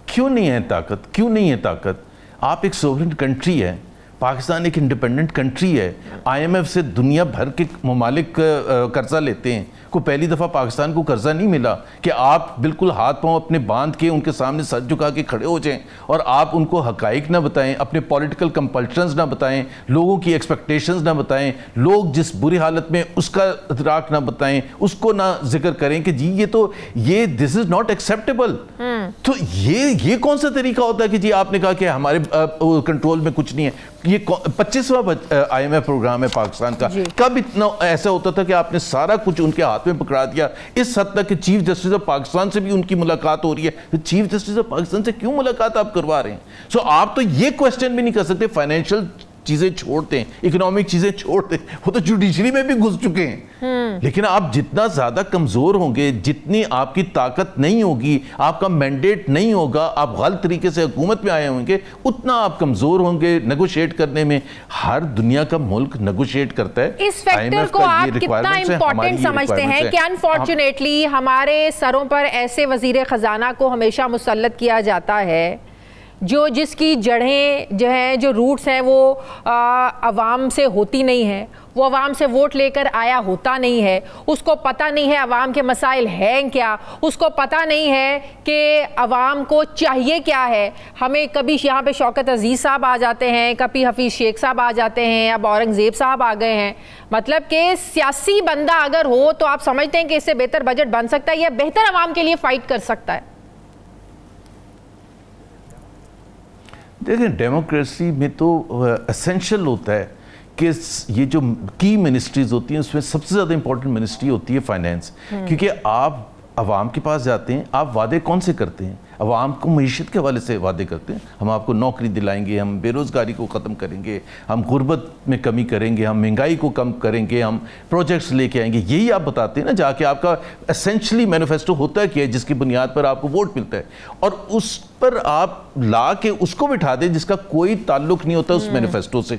کیوں نہیں ہے طاقت؟ کیوں نہیں ہے طاقت؟ آپ ایک سوورن کنٹری ہے, پاکستان ایک انڈیپینڈنٹ کنٹری ہے. آئی ایم ایف سے دنیا بھر کے ممالک قرضہ لیتے ہیں. کوئی پہلی دفعہ پاکستان کو قرضہ نہیں ملا کہ آپ بالکل ہاتھ پاؤں اپنے باندھ کے ان کے سامنے سر جھکا کے کھڑے ہو جائیں اور آپ ان کو حقائق نہ بتائیں, اپنے پولیٹیکل کمپلشنز نہ بتائیں, لوگوں کی ایکسپیکٹیشنز نہ بتائیں, لوگ جس بری حالت میں اس کا ادراک نہ بتائیں, اس کو نہ ذکر کریں کہ جی یہ دس از ناٹ ایکسیپٹیبل. تو یہ کون سا طریقہ ہوتا ہے کہ جی آپ نے کہا کہ ہمارے کنٹرول میں کچھ نہیں ہے. یہ 25واں آئی ایم ایف پروگرام ہے پاکستان کا. کب اتنا ایسا ہوتا تھا کہ آپ نے سارا کچھ ان کے ہاتھ میں پکڑا دیا, اس حد تک کہ چیف جسٹس آف پاکستان سے بھی ان کی ملاقات ہو رہی ہے. چیف جسٹس آف پاکستان سے کیوں ملاقات آپ کروا رہے ہیں؟ سو آپ تو یہ کوسچن بھی نہیں کر سکتے. فائنینشیل چیزیں چھوڑتے ہیں, اکنامک چیزیں چھوڑتے ہیں, وہ تو جوڈیشری میں بھی گھس چکے ہیں. لیکن آپ جتنا زیادہ کمزور ہوں گے, جتنی آپ کی طاقت نہیں ہوگی, آپ کا مینڈیٹ نہیں ہوگا, آپ غلط طریقے سے حکومت میں آئے ہوں گے, اتنا آپ کمزور ہوں گے نیگوشیٹ کرنے میں. ہر دنیا کا ملک نیگوشیٹ کرتا ہے.
اس فیکٹر کو آپ کتنا امپورٹنٹ سمجھتے ہیں کہ انفارچونیٹلی ہمارے سروں پر ایسے وزیر خزانہ کو ہمیشہ مسلط کیا جاتا ہے جس کی جڑیں جو ہیں, جو روٹس ہیں وہ عوام سے ہوتی نہیں ہیں, وہ عوام سے ووٹ لے کر آیا ہوتا نہیں ہے, اس کو پتہ نہیں ہے عوام کے مسائل ہیں کیا, اس کو پتہ نہیں ہے کہ عوام کو چاہیے کیا ہے. ہمیں کبھی یہاں پہ شوکت عزیز صاحب آ جاتے ہیں, کبھی حفیظ شیخ صاحب آ جاتے ہیں, اب اورنگزیب صاحب آ گئے ہیں. مطلب کہ سیاسی بندہ اگر ہو تو آپ سمجھتے ہیں کہ اس سے بہتر بجٹ بن سکتا ہے یا بہتر عوام کے لیے فائٹ کر سکتا ہے؟
دیکھیں, ڈیموکریسی میں تو اسینشل ہوتا ہے کہ یہ جو کی منسٹریز ہوتی ہیں اس میں سب سے زیادہ امپورٹنٹ منسٹری ہوتی ہے فائنینس. کیونکہ آپ عوام کے پاس جاتے ہیں, آپ وعدے کون سے کرتے ہیں؟ عوام کو معیشت کے حوالے سے وعدے کرتے ہیں, ہم آپ کو نوکری دلائیں گے, ہم بے روزگاری کو ختم کریں گے, ہم غربت میں کمی کریں گے, ہم مہنگائی کو کم کریں گے, ہم پروجیکٹس لے کے آئیں گے. یہی آپ بتاتے ہیں نا, جا کے آپ کا اسینشلی مینیفیسٹو ہوتا ہے کہ جس کی بنیاد پر آپ کو ووٹ ملتا ہے, اور اس پر آپ لا کے اس کو بٹھا دیں جس کا کوئی تعلق نہیں ہوتا اس مینیفیسٹو سے.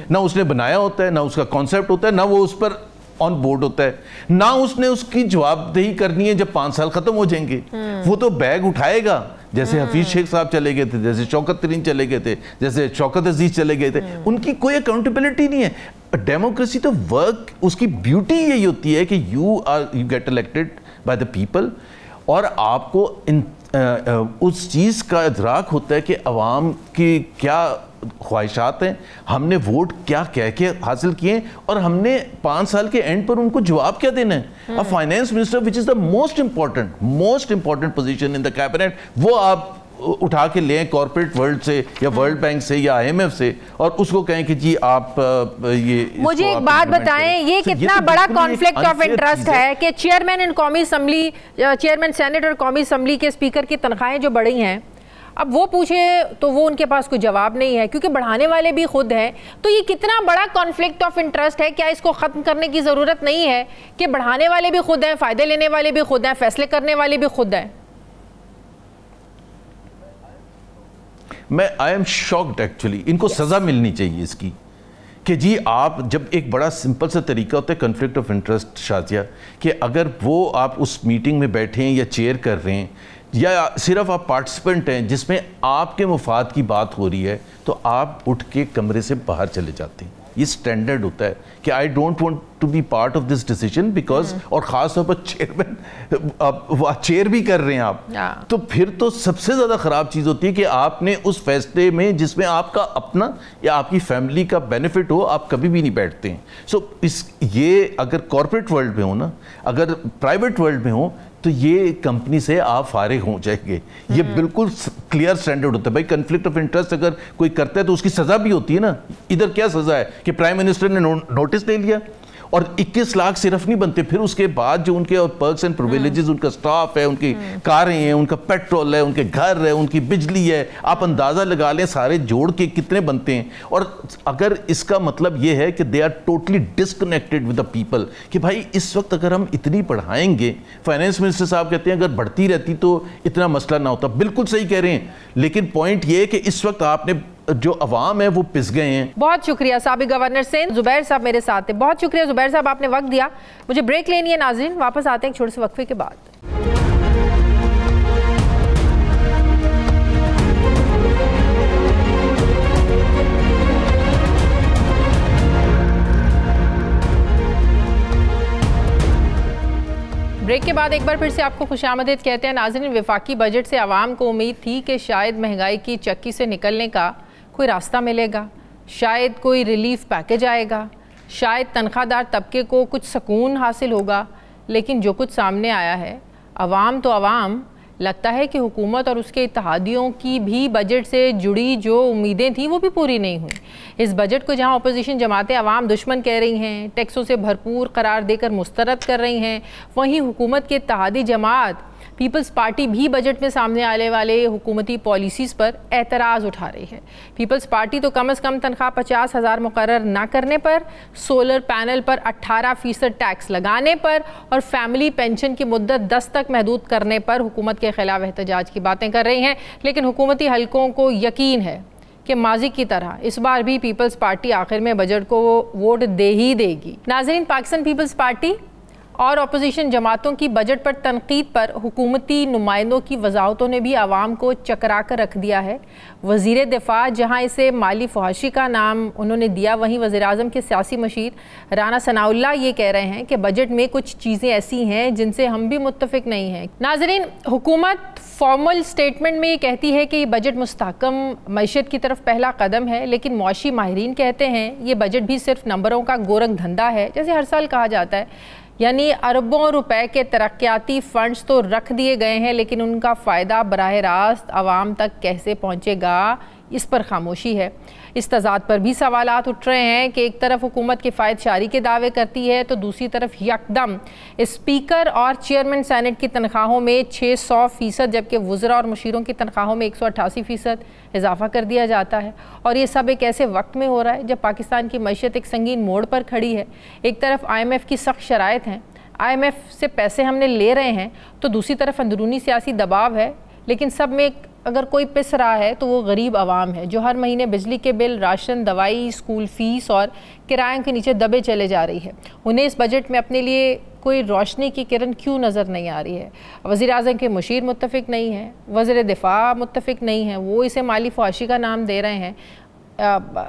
نہ اس نے بنایا ہوتا ہے, نہ اس کا کانسیپٹ ہوتا ہے, نہ وہ اس پر آن بورڈ ہوتا ہے, نہ اس نے اس کی جواب دہی کرنی ہے جب 5 سال ختم ہو جائیں گے. وہ تو بیگ اٹھائے گا, جیسے حفیظ شیخ صاحب چلے گئے تھے, جیسے شوکت ترین چلے گئے تھے, جیسے شوکت عزیز چلے گئے تھے. ان کی کوئی اکاؤنٹیبلٹی نہیں ہے. ڈیموکریسی تو ورک, اس کی بیوٹی یہی ہوتی ہے کہ you get elected by the people, اور آپ کو ان اس چیز کا ادراک ہوتا ہے کہ عوام کی کیا خواہشات ہیں، ہم نے ووٹ کیا کہہ کے حاصل کیے، اور ہم نے 5 سال کے اینڈ پر ان کو جواب کیا دینا ہے. Finance minister which is the most important position in the cabinet, وہ آپ اٹھا کے لیں کارپوریٹ ورلڈ سے یا ورلڈ بینک سے یا IMF سے، اور اس کو کہیں کہ جی آپ یہ.
مجھے ایک بات بتائیں، یہ کتنا بڑا کانفلکٹ آف انٹرسٹ ہے کہ چیئرمین قومی اسمبلی، چیئرمین سینٹ اور قومی اسمبلی کے اسپیکر کی تنخواہیں جو بڑھی ہیں، اب وہ پوچھے تو وہ ان کے پاس کوئی جواب نہیں ہے کیونکہ بڑھانے والے بھی خود ہیں. تو یہ کتنا بڑا کانفلکٹ آف انٹرسٹ ہے، کیا اس کو ختم کرنے کی ضرورت نہیں ہے کہ بڑھانے والے بھی خود ہیں، فائدے لینے والے بھی خود ہیں، فیصلے کرنے والے بھی خود ہیں؟
I am shocked actually. ان کو سزا ملنی چاہیے اس کی کہ جی آپ جب ایک بڑا سمپل سا طریقہ ہوتا ہے کنفلکٹ آف انٹرسٹ شازیہ، کہ اگر وہ آپ اس میٹنگ میں بیٹھے ہیں یا چیئر کر رہے ہیں یا صرف آپ پارٹیسپنٹ ہیں جس میں آپ کے مفاد کی بات ہو رہی ہے، تو آپ اٹھ کے کمرے سے باہر چلے جاتے ہیں. یہ سٹینڈرڈ ہوتا ہے کہ I don't want to be part of this decision because, اور خاص طور پر چیئرمین چیئر بھی کر رہے ہیں آپ، تو پھر تو سب سے زیادہ خراب چیز ہوتی ہے کہ آپ نے اس فیصلے میں جس میں آپ کا اپنا یا آپ کی فیملی کا بینیفٹ ہو، آپ کبھی بھی نہیں بیٹھتے ہیں. سو یہ اگر کارپوریٹ ورلڈ میں ہو نا، اگر پرائیویٹ ورلڈ میں ہو، تو یہ کمپنی سے آپ فارغ ہو جائیں گے. یہ بالکل کلیئر سٹینڈرڈ ہوتا ہے. بھائی کنفلکٹ آف انٹرسٹ اگر کوئی کرتا ہے تو اس کی سزا بھی ہوتی ہے نا. ادھر کیا سزا ہے کہ پرائم منسٹر نے نوٹس لے لیا اور 21 لاکھ صرف نہیں بنتے، پھر اس کے بعد جو ان کے پرکس اینڈ پرویلیجز، ان کا سٹاف ہے، ان کی کاریں ہیں، ان کا پیٹرول ہے، ان کے گھر ہے، ان کی بجلی ہے، آپ اندازہ لگا لیں سارے جوڑ کے کتنے بنتے ہیں. اور اگر اس کا مطلب یہ ہے کہ they are totally disconnected with the people, کہ بھائی اس وقت اگر ہم اتنی بڑھائیں گے، فائنانس منسٹر صاحب کہتے ہیں اگر بڑھتی رہتی تو اتنا مسئلہ نہ ہوتا. بالکل صحیح کہہ رہے ہیں، لیکن پوائنٹ یہ ہے کہ اس وقت آپ نے جو عوام ہے وہ پس گئے ہیں. بہت
شکریہ سابق گورنر سندھ زبیر صاحب میرے ساتھ ہیں. بہت شکریہ زبیر صاحب، آپ نے وقت دیا. مجھے بریک لینی ہے ناظرین، واپس آتے ہیں ایک چھوٹے سے وقفے کے بعد. بریک کے بعد ایک بار پھر سے آپ کو خوش آمدید کہتے ہیں. ناظرین، وفاقی بجٹ سے عوام کو امید تھی کہ شاید مہنگائی کی چکی سے نکلنے کا کوئی راستہ ملے گا، شاید کوئی ریلیف پیکج آئے گا، شاید تنخواہ دار طبقے کو کچھ سکون حاصل ہوگا. لیکن جو کچھ سامنے آیا ہے، عوام تو عوام، لگتا ہے کہ حکومت اور اس کے اتحادیوں کی بھی بجٹ سے جڑی جو امیدیں تھیں وہ بھی پوری نہیں ہوئیں. اس بجٹ کو جہاں اپوزیشن جماعتیں عوام دشمن کہہ رہی ہیں، ٹیکسوں سے بھرپور قرار دے کر مسترد کر رہی ہیں، وہیں حکومت کے اتحادی جماعت پیپلز پارٹی بھی بجٹ میں سامنے آنے والے حکومتی پالیسیز پر اعتراض اٹھا رہی ہے. پیپلز پارٹی تو کم از کم تنخواہ 50,000 مقرر نہ کرنے پر، سولر پینل پر 18% ٹیکس لگانے پر اور فیملی پینشن کی مدت 10 تک محدود کرنے پر حکومت کے خلاف احتجاج کی باتیں کر رہی ہیں. لیکن حکومتی حلقوں کو یقین ہے کہ ماضی کی طرح اس بار بھی پیپلز پارٹی آخر میں بجٹ کو ووٹ دے ہی دے گی. ناظرین، پاکستان پیپلز پارٹی اور اپوزیشن جماعتوں کی بجٹ پر تنقید پر حکومتی نمائندوں کی وضاحتوں نے بھی عوام کو چکرا کر رکھ دیا ہے. وزیر دفاع جہاں اسے مالی فحاشی کا نام انہوں نے دیا، وہیں وزیر اعظم کے سیاسی مشیر رانا ثناء اللہ یہ کہہ رہے ہیں کہ بجٹ میں کچھ چیزیں ایسی ہیں جن سے ہم بھی متفق نہیں ہیں. ناظرین، حکومت فارمل سٹیٹمنٹ میں یہ کہتی ہے کہ یہ بجٹ مستحکم معیشت کی طرف پہلا قدم ہے، لیکن معاشی ماہرین کہتے ہیں یہ بجٹ بھی صرف نمبروں کا گورکھ دھندا ہے، جیسے ہر سال کہا جاتا ہے. یعنی اربوں روپے کے ترقیاتی فنڈز تو رکھ دیے گئے ہیں، لیکن ان کا فائدہ براہ راست عوام تک کیسے پہنچے گا، اس پر خاموشی ہے. اس تضاد پر بھی سوالات اٹھ رہے ہیں کہ ایک طرف حکومت کفایت شاری کے دعوے کرتی ہے تو دوسری طرف یکدم اسپیکر اور چیئرمین سینٹ کی تنخواہوں میں 600%، جبکہ وزراء اور مشیروں کی تنخواہوں میں 188% اضافہ کر دیا جاتا ہے. اور یہ سب ایک ایسے وقت میں ہو رہا ہے جب پاکستان کی معیشت ایک سنگین موڑ پر کھڑی ہے. ایک طرف IMF کی سخت شرائط ہیں، IMF سے پیسے ہم نے لے رہے ہیں، تو دوسری طرف اندرونی سیاسی دباؤ ہے. لیکن سب میں اگر کوئی پس رہا ہے تو وہ غریب عوام ہے جو ہر مہینے بجلی کے بل، راشن، دوائی، اسکول فیس اور کرایوں کے نیچے دبے چلے جا رہی ہے. انہیں اس بجٹ میں اپنے لیے کوئی روشنی کی کرن کیوں نظر نہیں آ رہی ہے؟ وزیر اعظم کے مشیر متفق نہیں ہیں، وزیر دفاع متفق نہیں ہیں، وہ اسے مالی فحاشی کا نام دے رہے ہیں،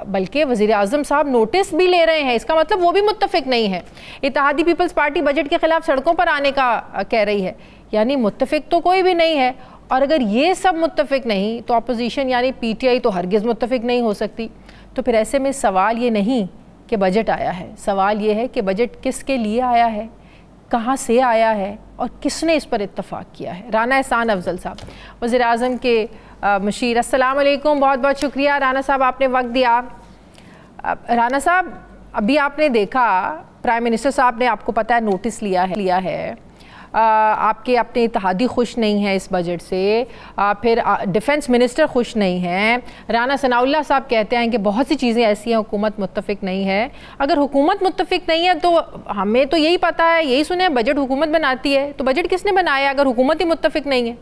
بلکہ وزیر اعظم صاحب نوٹس بھی لے رہے ہیں. اس کا مطلب وہ بھی متفق نہیں ہے. اتحادی پیپلز پارٹی بجٹ کے خلاف سڑکوں پر آنے کا کہہ رہی ہے. یعنی متفق تو کوئی بھی نہیں ہے اور اگر یہ سب متفق نہیں تو اپوزیشن یعنی پی ٹی آئی تو ہرگز متفق نہیں ہو سکتی. تو پھر ایسے میں سوال یہ نہیں کہ بجٹ آیا ہے, سوال یہ ہے کہ بجٹ کس کے لیے آیا ہے, کہاں سے آیا ہے, اور کس نے اس پر اتفاق کیا ہے. رانا احسان افضل صاحب, وزیر اعظم کے مشیر, السلام علیکم, بہت بہت شکریہ رانا صاحب آپ نے وقت دیا. رانا صاحب, ابھی آپ نے دیکھا پرائم منسٹر صاحب نے, آپ کو پتہ ہے, نوٹس لیا ہے. آپ کے اپنے اتحادی خوش نہیں ہیں اس بجٹ سے, پھر ڈیفنس منسٹر خوش نہیں ہیں, رانا ثناء اللہ صاحب کہتے ہیں کہ بہت سی چیزیں ایسی ہیں حکومت متفق نہیں ہے. اگر حکومت متفق نہیں ہے تو ہمیں تو یہی پتہ ہے, یہی سنے بجٹ حکومت بناتی ہے, تو بجٹ کس نے بنایا اگر حکومت ہی متفق نہیں ہے؟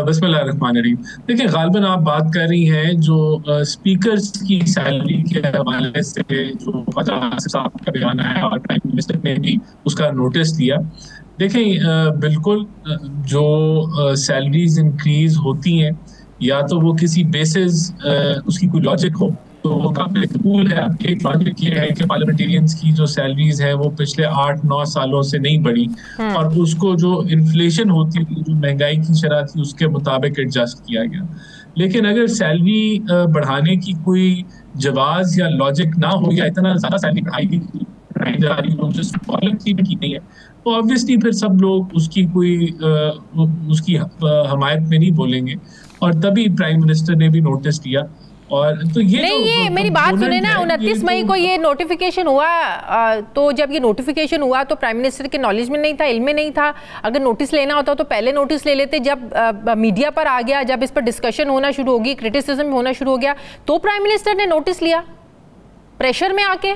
بسم اللہ الرحمن الرحیم. دیکھیں, غالباً آپ بات کر رہی ہیں جو اسپیکرز کی سیلری کے حوالے سے جو خواجہ آصف صاحب کا بیان آیا اور پرائم منسٹر نے بھی اس کا نوٹس لیا. دیکھیں, بالکل جو سیلریز انکریز ہوتی ہیں یا تو وہ کسی بیسز اس کی کوئی لاجک ہو تو وہ قابل قبول ہے. ایک لاجک یہ ہے کہ پارلیمنٹیرینز کی جو سیلریز ہیں وہ پچھلے 8-9 سالوں سے نہیں بڑھی, اور اس کو جو انفلیشن ہوتی تھی, جو مہنگائی کی شرح تھی, اس کے مطابق ایڈجسٹ کیا گیا. لیکن اگر سیلری بڑھانے کی کوئی جواز یا لاجک نہ ہو, یا اتنا زیادہ سیلری بڑھائی جا رہی ہو جس پالیسی بھی کی نہیں ہے, تو آبویسلی پھر سب لوگ اس کی حمایت میں نہیں بولیں گے. اور تبھی پرائم منسٹر نے بھی نوٹس لیا. اور تو یہ
میری بات سنیں نا, 29 مئی کو یہ نوٹیفیکیشن ہوا, تو جب یہ نوٹیفیکیشن ہوا تو پرائم منسٹر کے نالج میں نہیں تھا, علم میں نہیں تھا. اگر نوٹس لینا ہوتا تو پہلے نوٹس لے لیتے. جب میڈیا پر آ گیا, جب اس پر ڈسکشن ہونا شروع ہوگی, کرٹیسزم ہونا شروع ہو گیا, تو پرائم منسٹر نے نوٹس لیا پریشر میں آ کے.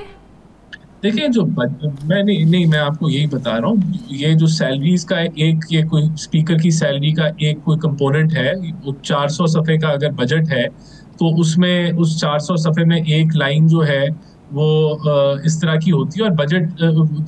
دیکھیں, جو میں آپ کو یہی بتا رہا ہوں, یہ جو سیلریز کا یہ کوئی اسپیکر کی سیلری کا ایک کوئی کمپوننٹ ہے. 400 صفحے کا اگر بجٹ ہے تو اس میں اس 400 صفحے میں ایک لائن جو ہے وہ اس طرح کی ہوتی ہے. اور بجٹ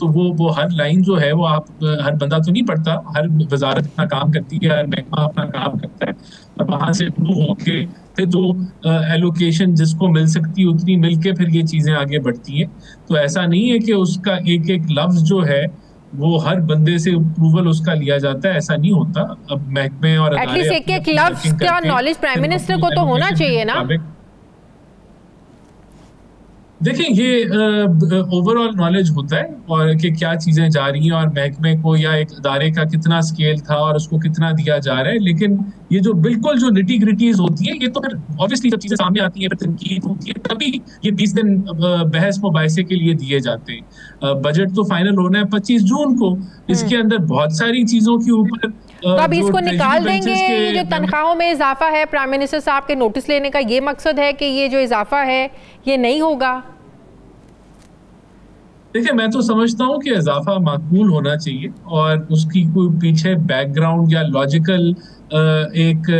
تو وہ ہر لائن جو ہے وہ آپ ہر بندہ تو نہیں پڑھتا, ہر وزارت اپنا کام کرتی ہے, ہر محکمہ اپنا کام کرتا ہے, اور وہاں سے اپروو ہو کے پھر جو ایلوکیشن جس کو مل سکتی اتنی مل کے پھر یہ چیزیں آگے بڑھتی ہیں. تو ایسا نہیں ہے کہ اس کا ایک ایک لفظ جو ہے وہ ہر بندے سے اپروول اس کا لیا جاتا ہے, ایسا نہیں ہوتا. اب محکمے اور
ایٹ لیسٹ ایک ایک لفظ کا نالج پرائم منسٹر کو تو ہونا چاہیے نا.
دیکھیں, یہ اوور آل نالج ہوتا ہے, اور کہ کیا چیزیں جا رہی ہیں, اور محکمے کو یا ایک ادارے کا کتنا سکیل تھا اور اس کو کتنا دیا جا رہا ہے. لیکن یہ جو بالکل جو نٹی گریٹیز ہوتی ہیں, یہ تو پھر obviously جب چیزیں سامنے آتی ہیں, پھر تنقید ہوتی ہے, تبھی یہ 20 دن بحث مباحثے کے لیے دیے جاتے ہیں. بجٹ تو فائنل ہونا ہے 25 جون کو. اس کے اندر بہت ساری چیزوں کے اوپر
تو اب اس کو نکال دیں گے. یہ جو تنخواہوں میں اضافہ ہے, پرائم منسٹر صاحب کے نوٹس لینے کا یہ مقصد ہے کہ یہ جو اضافہ ہے یہ نہیں ہوگا.
دیکھیں, میں تو سمجھتا ہوں کہ اضافہ معقول ہونا چاہیے, اور اس کی کوئی پیچھے بیک گراؤنڈ یا لاجیکل ایک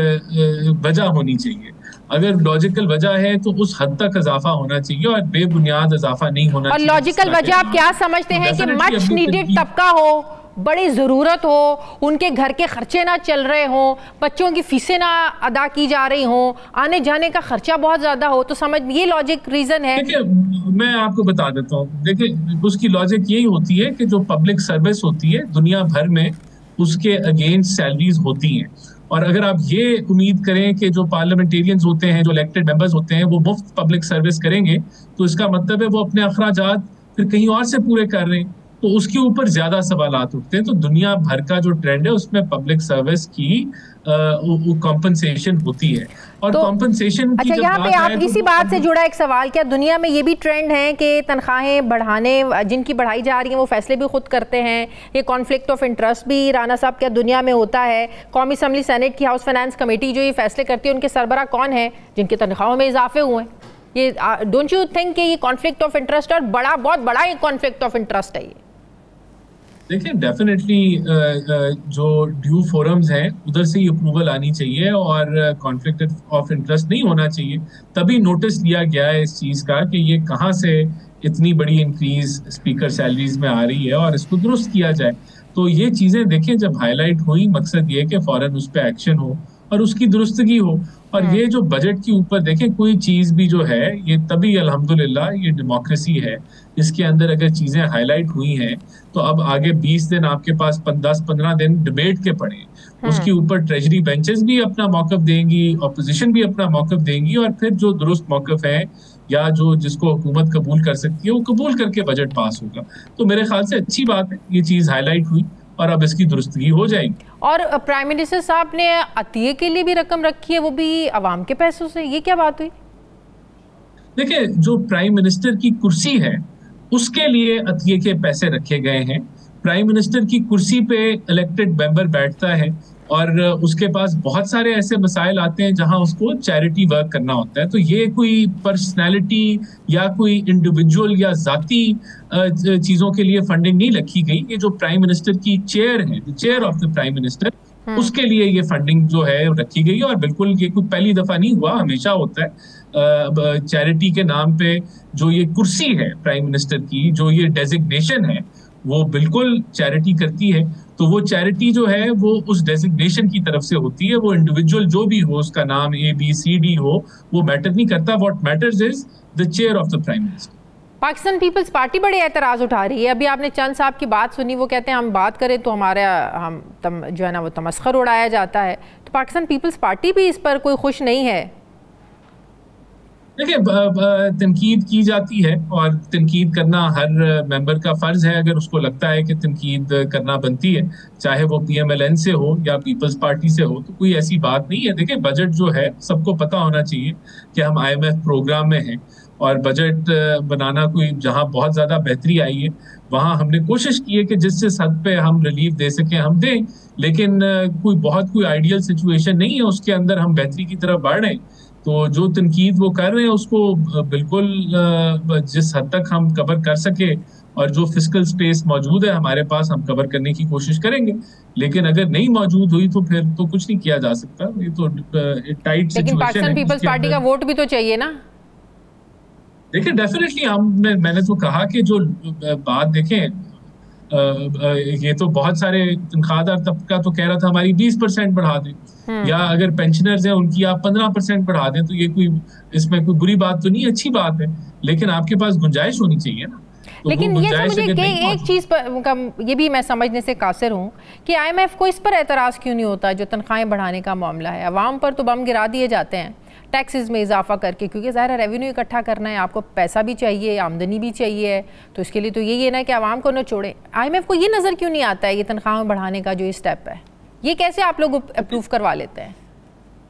وجہ ہونی چاہیے. اگر لاجیکل وجہ ہے تو اس حد تک اضافہ ہونا چاہیے, اور بے بنیاد اضافہ نہیں ہونا چاہیے.
اور لاجیکل وجہ آپ کیا سمجھتے ہیں کہ مچ نیڈڈ طبقہ ہو, بڑی ضرورت ہو, ان کے گھر کے خرچے نہ چل رہے ہوں, بچوں کی فیسیں نہ ادا کی جا رہی ہوں, آنے جانے کا خرچہ بہت زیادہ ہو, تو سمجھ یہ لاجک ریزن ہے؟
میں آپ کو بتا دیتا ہوں. دیکھیں, اس کی لاجک یہی ہوتی ہے کہ جو پبلک سروس ہوتی ہے دنیا بھر میں, اس کے اگینسٹ سیلریز ہوتی ہیں. اور اگر آپ یہ امید کریں کہ جو پارلیمنٹیرینز ہوتے ہیں, جو الیکٹڈ ممبرز ہوتے ہیں, وہ مفت پبلک سروس کریں گے, تو اس کا مطلب ہے وہ اپنے اخراجات پھر کہیں اور سے پورے کر رہے ہیں, تو اس کے اوپر زیادہ سوالات اٹھتے ہیں. تو دنیا بھر کا جو ٹرینڈ ہے اس میں پبلک سروس کی کمپنسیشن ہوتی ہے. اور کمپنسیشن
اچھا, یہاں پہ آپ اسی بات سے جڑا ایک سوال, کیا دنیا میں یہ بھی ٹرینڈ ہے کہ تنخواہیں بڑھانے جن کی بڑھائی جا رہی ہیں وہ فیصلے بھی خود کرتے ہیں؟ یہ کانفلکٹ آف انٹرسٹ بھی رانا صاحب کیا دنیا میں ہوتا ہے؟ قومی اسمبلی سینٹ کی ہاؤس فائنانس کمیٹی جو یہ فیصلے کرتی ہے, ان کے سربراہ کون ہیں جن کی تنخواہوں میں اضافے ہوئے ہیں؟ یہ ڈونٹ یو تھنک کہ یہ کانفلکٹ آف انٹرسٹ, اور بہت بڑا ایک کانفلکٹ آف انٹرسٹ ہے یہ؟
دیکھیں, ڈیفینیٹلی جو ڈیو فورمز ہیں ادھر سے ہی اپروول آنی چاہیے, اور کانفلکٹ آف انٹرسٹ نہیں ہونا چاہیے. تبھی نوٹس لیا گیا ہے اس چیز کا کہ یہ کہاں سے اتنی بڑی انکریز اسپیکر سیلریز میں آ رہی ہے, اور اس کو درست کیا جائے. تو یہ چیزیں دیکھیں جب ہائی لائٹ ہوئی, مقصد یہ کہ فوراً اس پہ ایکشن ہو, اور اس کی درستگی ہو. اور یہ جو بجٹ کے اوپر دیکھیں کوئی چیز بھی جو ہے یہ تبھی الحمدللہ یہ ڈیموکریسی ہے اس کے اندر اگر چیزیں ہائی لائٹ ہوئی ہیں تو اب آگے 20 دن آپ کے پاس 10-15 دن ڈبیٹ کے پڑے, اس کے اوپر ٹریجری بینچز بھی اپنا موقف دیں گی, اپوزیشن بھی اپنا موقف دیں گی, اور پھر جو درست موقف ہے یا جو جس کو حکومت قبول کر سکتی ہے وہ قبول کر کے بجٹ پاس ہوگا. تو میرے خیال سے اچھی بات ہے یہ چیز ہائی لائٹ ہوئی اور اب اس کی درستگی ہو جائے گی.
اور پرائم منسٹر صاحب نے عطیے کے لیے بھی رقم رکھی ہے, وہ بھی عوام کے پیسوں سے, یہ کیا بات ہوئی؟
دیکھیں جو پرائم منسٹر کی کرسی ہے اس کے لیے عطیے کے پیسے رکھے گئے ہیں. پرائم منسٹر کی کرسی پہ الیکٹڈ ممبر بیٹھتا ہے اور اس کے پاس بہت سارے ایسے مسائل آتے ہیں جہاں اس کو چیریٹی ورک کرنا ہوتا ہے. تو یہ کوئی پرسنالٹی یا کوئی انڈیویجول یا ذاتی چیزوں کے لیے فنڈنگ نہیں رکھی گئی. یہ جو پرائم منسٹر کی چیئر ہے, chair of the prime minister, اس کے لیے یہ فنڈنگ جو ہے رکھی گئی. اور بالکل یہ کوئی پہلی دفعہ نہیں ہوا, ہمیشہ ہوتا ہے چیریٹی کے نام پہ. جو یہ کرسی ہے پرائم منسٹر کی, جو یہ ڈیزگنیشن ہے وہ بالکل چیریٹی کرتی ہے. تو وہ چیریٹی جو ہے وہ اس ڈیزگنیشن کی طرف سے ہوتی ہے. وہ انڈیویجول جو بھی ہو, اس کا نام ABCD ہو, وہ میٹر نہیں کرتا. What matters is the chair of the prime minister.
Pakistan Peoples Party بڑے اعتراض اٹھا رہی ہے. ابھی آپ نے چند صاحب کی بات سنی, وہ کہتے ہیں ہم بات کریں تو ہمارا جو ہے نا وہ تمسخر اڑایا جاتا ہے. تو پاکستان پیپلز پارٹی بھی اس پر کوئی خوش نہیں ہے.
دیکھیں تنقید کی جاتی ہے اور تنقید کرنا ہر ممبر کا فرض ہے اگر اس کو لگتا ہے کہ تنقید کرنا بنتی ہے, چاہے وہ PMLN سے ہو یا پیپلز پارٹی سے ہو. تو کوئی ایسی بات نہیں ہے. دیکھیں بجٹ جو ہے سب کو پتہ ہونا چاہیے کہ ہم IMF پروگرام میں ہیں اور بجٹ بنانا کوئی جہاں بہت زیادہ بہتری آئی ہے وہاں ہم نے کوشش کی ہے کہ جس جس حد پہ ہم ریلیف دے سکیں ہم دیں. لیکن کوئی آئیڈیل سچویشن نہیں ہے, اس کے اندر ہم بہتری کی طرف بڑھ رہے ہیں. تو جو تنقید وہ کر رہے ہیں اس کو بالکل جس حد تک ہم کور کر سکے اور جو فسکل سپیس موجود ہے ہمارے پاس ہم کور کرنے کی کوشش کریں گے. لیکن اگر نہیں موجود ہوئی تو پھر تو کچھ نہیں کیا جا سکتا. یہ تو ٹائٹ سچویشن ہے.
لیکن پاکستان پیپلز پارٹی کا ووٹ بھی تو چاہیے نا.
دیکھیں ڈیفینیٹلی میں نے تو کہا کہ جو بات دیکھیں یہ تو بہت سارے تنخواہ دار طبقہ تو کہہ رہا تھا ہماری 20% بڑھا دیں, یا اگر پینشنرز ہیں ان کی آپ 15% بڑھا دیں. تو یہ اس میں کوئی بری بات تو نہیں, اچھی بات ہے, لیکن آپ کے پاس گنجائش ہونی چاہیے نا.
لیکن یہ سمجھے کہ ایک چیز پر یہ بھی میں سمجھنے سے قاصر ہوں کہ IMF کو اس پر اعتراض کیوں نہیں ہوتا جو تنخواہیں بڑھانے کا معاملہ ہے. عوام پر تو بم گرا دیے جاتے ہیں ٹیکسز میں اضافہ کر کے, کیونکہ ظاہر ریونیو اکٹھا کرنا ہے, آپ کو پیسہ بھی چاہیے, آمدنی بھی چاہیے, تو اس کے لیے تو یہی ہے نا کہ عوام کو نہ چھوڑیں. IMF کو یہ نظر کیوں نہیں آتا ہے یہ تنخواہیں بڑھانے کا جو اسٹیپ ہے, یہ کیسے آپ لوگ اپروو کروا لیتے ہیں؟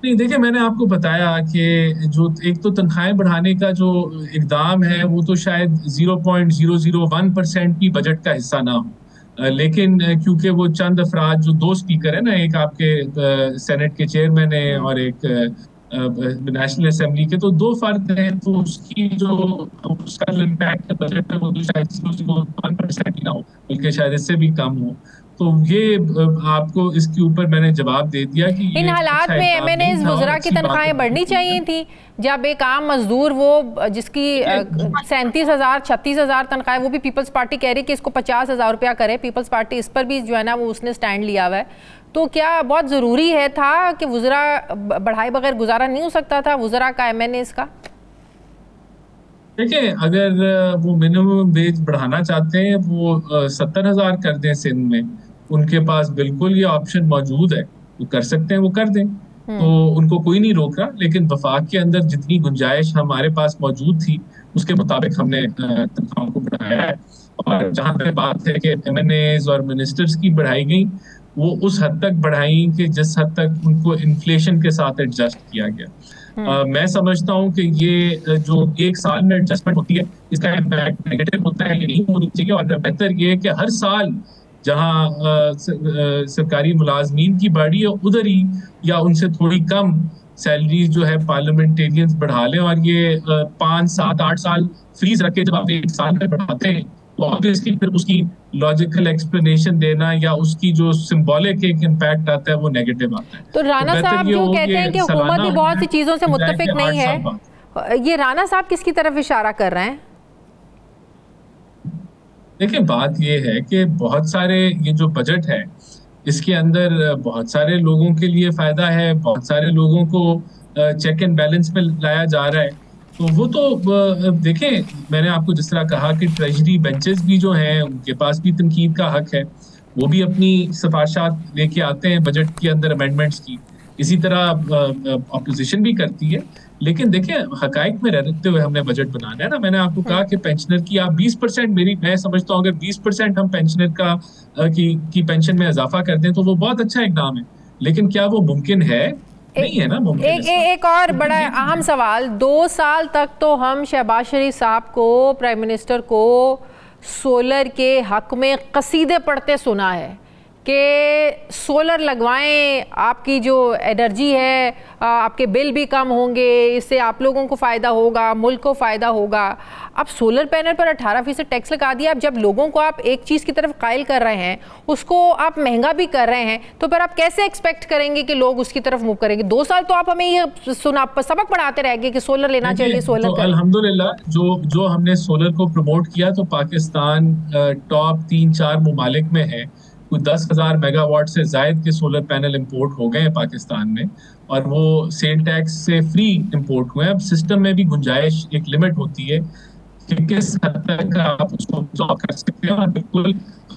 نہیں دیکھیں میں نے آپ کو بتایا کہ جو ایک تو تنخواہیں بڑھانے کا جو اقدام ہے وہ تو شاید 0.001% بھی بجٹ کا حصہ نہ ہو, لیکن کیونکہ وہ چند افراد جو 2 اسپیکر ہیں نا, ایک آپ کے سینٹ کے چیئرمین ہیں اور ایک نیشنل اسمبلی کے, تو 2 فرد ہیں, تو اس کی جو اس کا امپیکٹ بجٹ ہے وہ تو شاید 0.1% ہی نہ ہو, بلکہ شاید اس سے بھی کم ہو. تو یہ آپ کو اس کے اوپر میں نے جواب دے دیا کہ
ان حالات میں MNAs وزراء کی تنخواہیں بڑھنی چاہیے تھی. جب ایک عام مزدور وہ جس کی 37,000 36,000 تنخواہیں, وہ بھی پیپلز پارٹی کہہ رہی کہ اس کو 50,000 روپیہ کرے. پیپلز پارٹی اس پر بھی جو ہے نا وہ اس نے سٹینڈ لیا ہوا ہے. تو کیا بہت ضروری ہے تھا کہ وزراء بڑھائے بغیر گزارا نہیں ہو سکتا تھا وزراء کا MNAs کا؟
دیکھیں اگر وہ منیمم ویج بڑھانا چاہتے ہیں وہ 70,000 کر دیں سندھ میں, ان کے پاس بالکل یہ آپشن موجود ہے, وہ کر سکتے ہیں, وہ کر دیں, تو ان کو کوئی نہیں روک رہا. لیکن وفاق کے اندر جتنی گنجائش ہمارے پاس موجود تھی اس کے مطابق ہم نے تنخواہوں کو بڑھایا ہے. اور جہاں تک بات ہے کہ MNAs اور منسٹرز کی بڑھائی گئی, وہ اس حد تک بڑھائی کہ جس حد تک ان کو انفلیشن کے ساتھ ایڈجسٹ کیا گیا. میں سمجھتا ہوں کہ یہ جو 1 سال میں ایڈجسٹمنٹ ہوتی ہے اس کا امپیکٹ نیگیٹو ہوتا ہے, یہ نہیں ہونی چاہیے. اور بہتر یہ ہے کہ ہر سال جہاں سرکاری ملازمین کی بڑھی ہے ادھر ہی یا ان سے تھوڑی کم سیلری جو ہے پارلیمنٹیرینز بڑھا لیں. اور یہ 5 7 8 سال فریز رکھے جب آپ 1 سال میں بڑھاتے ہیں تو obviously پھر اس کی لاجیکل ایکسپلینیشن دینا یا اس کی جو سمبولک ایک امپیکٹ آتا ہے وہ نیگیٹو آتا ہے.
تو رانا صاحب جو کہتے ہیں کہ حکومت بھی بہت سی چیزوں سے متفق نہیں ہے, یہ رانا صاحب کس کی طرف اشارہ کر رہے ہیں؟
دیکھیں بات یہ ہے کہ بہت سارے یہ جو بجٹ ہے اس کے اندر بہت سارے لوگوں کے لیے فائدہ ہے، بہت سارے لوگوں کو چیک اینڈ بیلنس میں لایا جا رہا ہے. تو وہ تو دیکھیں، میں نے آپ کو جس طرح کہا کہ ٹریجری بینچز بھی جو ہیں ان کے پاس بھی تنقید کا حق ہے، وہ بھی اپنی سفارشات لے کے آتے ہیں بجٹ کے اندر امینڈمنٹس کی. اسی طرح اپوزیشن بھی کرتی ہے. لیکن دیکھیں حقائق میں رہتے ہوئے ہم نے بجٹ بنانا ہے نا. میں نے آپ کو کہا کہ پینشنر کی آپ 20% میں سمجھتا ہوں اگر 20% ہم پینشنر کی پینشن میں اضافہ کر دیں تو وہ بہت اچھا اقدام ہے. لیکن کیا وہ ممکن ہے؟ نہیں ہے نا ممکن.
ایک اور بڑا اہم سوال، 2 سال تک تو ہم شہباز شریف صاحب کو، پرائم منسٹر کو، سولر کے حق میں قصیدے پڑھتے سنا ہے کہ سولر لگوائیں، آپ کی جو انرجی ہے، آپ کے بل بھی کم ہوں گے، اس سے آپ لوگوں کو فائدہ ہوگا، ملک کو فائدہ ہوگا. اب سولر پینل پر 18% ٹیکس لگا دیا. اب جب لوگوں کو آپ ایک چیز کی طرف قائل کر رہے ہیں، اس کو آپ مہنگا بھی کر رہے ہیں، تو پھر آپ کیسے ایکسپیکٹ کریں گے کہ لوگ اس کی طرف موو کریں گے؟ 2 سال تو آپ ہمیں یہ سبق پڑھاتے رہ گے کہ سولر لینا چاہیے، سولر کا.
الحمدللہ جو ہم نے سولر کو پروموٹ کیا تو پاکستان ٹاپ 3-4 ممالک میں ہے. کوئی 10,000 میگا واٹ سے زائد کے سولر پینل امپورٹ ہو گئے ہیں پاکستان میں، اور وہ سیل ٹیکس سے فری امپورٹ ہوئے ہیں. اب سسٹم میں بھی گنجائش، ایک لمٹ ہوتی ہے کہ کس حد تک آپ اس کو ابزارب کر سکتے ہیں. اور بالکل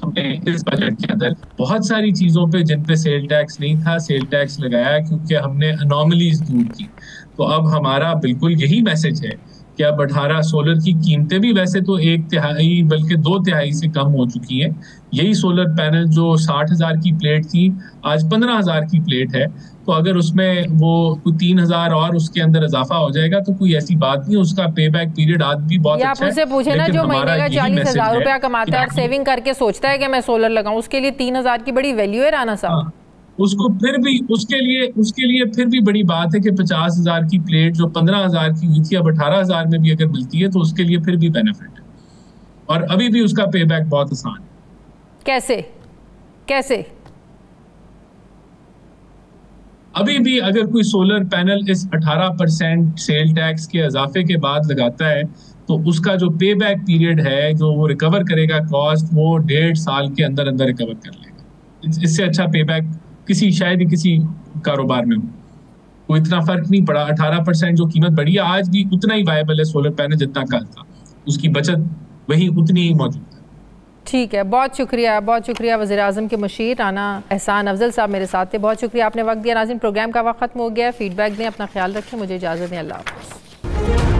ہم نے اس بجٹ کے اندر بہت ساری چیزوں پہ جن پہ سیل ٹیکس نہیں تھا، سیل ٹیکس لگایا کیونکہ ہم نے انوملیز دور کی. تو اب ہمارا بالکل یہی میسج ہے کہ اب 18 سولر کی قیمتیں بھی ویسے تو 1/3 بلکہ 2/3 سے کم ہو چکی ہیں. یہی سولر پینل جو 60,000 کی پلیٹ تھی آج 15,000 کی پلیٹ ہے. تو اگر اس میں وہ کوئی 3,000 اور اس کے اندر اضافہ ہو جائے گا تو کوئی ایسی بات نہیں. اس کا پے بیک پیریڈ آج بھی بہت اچھا ہے.
آپ اسے پوچھیں نا جو مہینے کا 40,000 روپیہ کماتا ہے اور سیونگ کر کے سوچتا ہے کہ میں سولر لگاؤں، اس کے لیے 3,000 کی بڑی ویلیو ہے رانا صاحب.
اس کو پھر بھی اس کے لیے پھر بھی بڑی بات ہے کہ 50,000 کی پلیٹ جو 15,000 کی ہوئی تھی اب 18,000 میں بھی اگر ملتی ہے تو اس کے لیے پھر بھی بینیفٹ ہے. اور ابھی بھی اس کا پے بیک بہت آسان ہے.
کیسے
ابھی بھی اگر کوئی سولر پینل اس 18% سیل ٹیکس کے اضافے کے بعد لگاتا ہے تو اس کا جو پے بیک پیریڈ ہے جو وہ ریکور کرے گا کاسٹ، وہ 1.5 سال کے اندر ریکور کر لے گا. اس سے اچھا پے بیک شاید ہی کسی کاروبار میں ہو. کوئی اتنا فرق نہیں پڑا. 18% جو قیمت بڑھی ہے آج بھی اتنا ہی وائبل ہے سولر پینل جتنا کل تھا. اس کی بچت وہی اتنی ہی موجود ہے.
ٹھیک ہے، بہت شکریہ وزیر اعظم کے مشیر رانا احسان افضل صاحب میرے ساتھ تھے. بہت شکریہ، آپ نے وقت دیا. ناظرین پروگرام کا وقت ختم ہو گیا. فیڈ بیک دیں، اپنا خیال رکھیں. مجھے اجازت دیں. اللہ حافظ.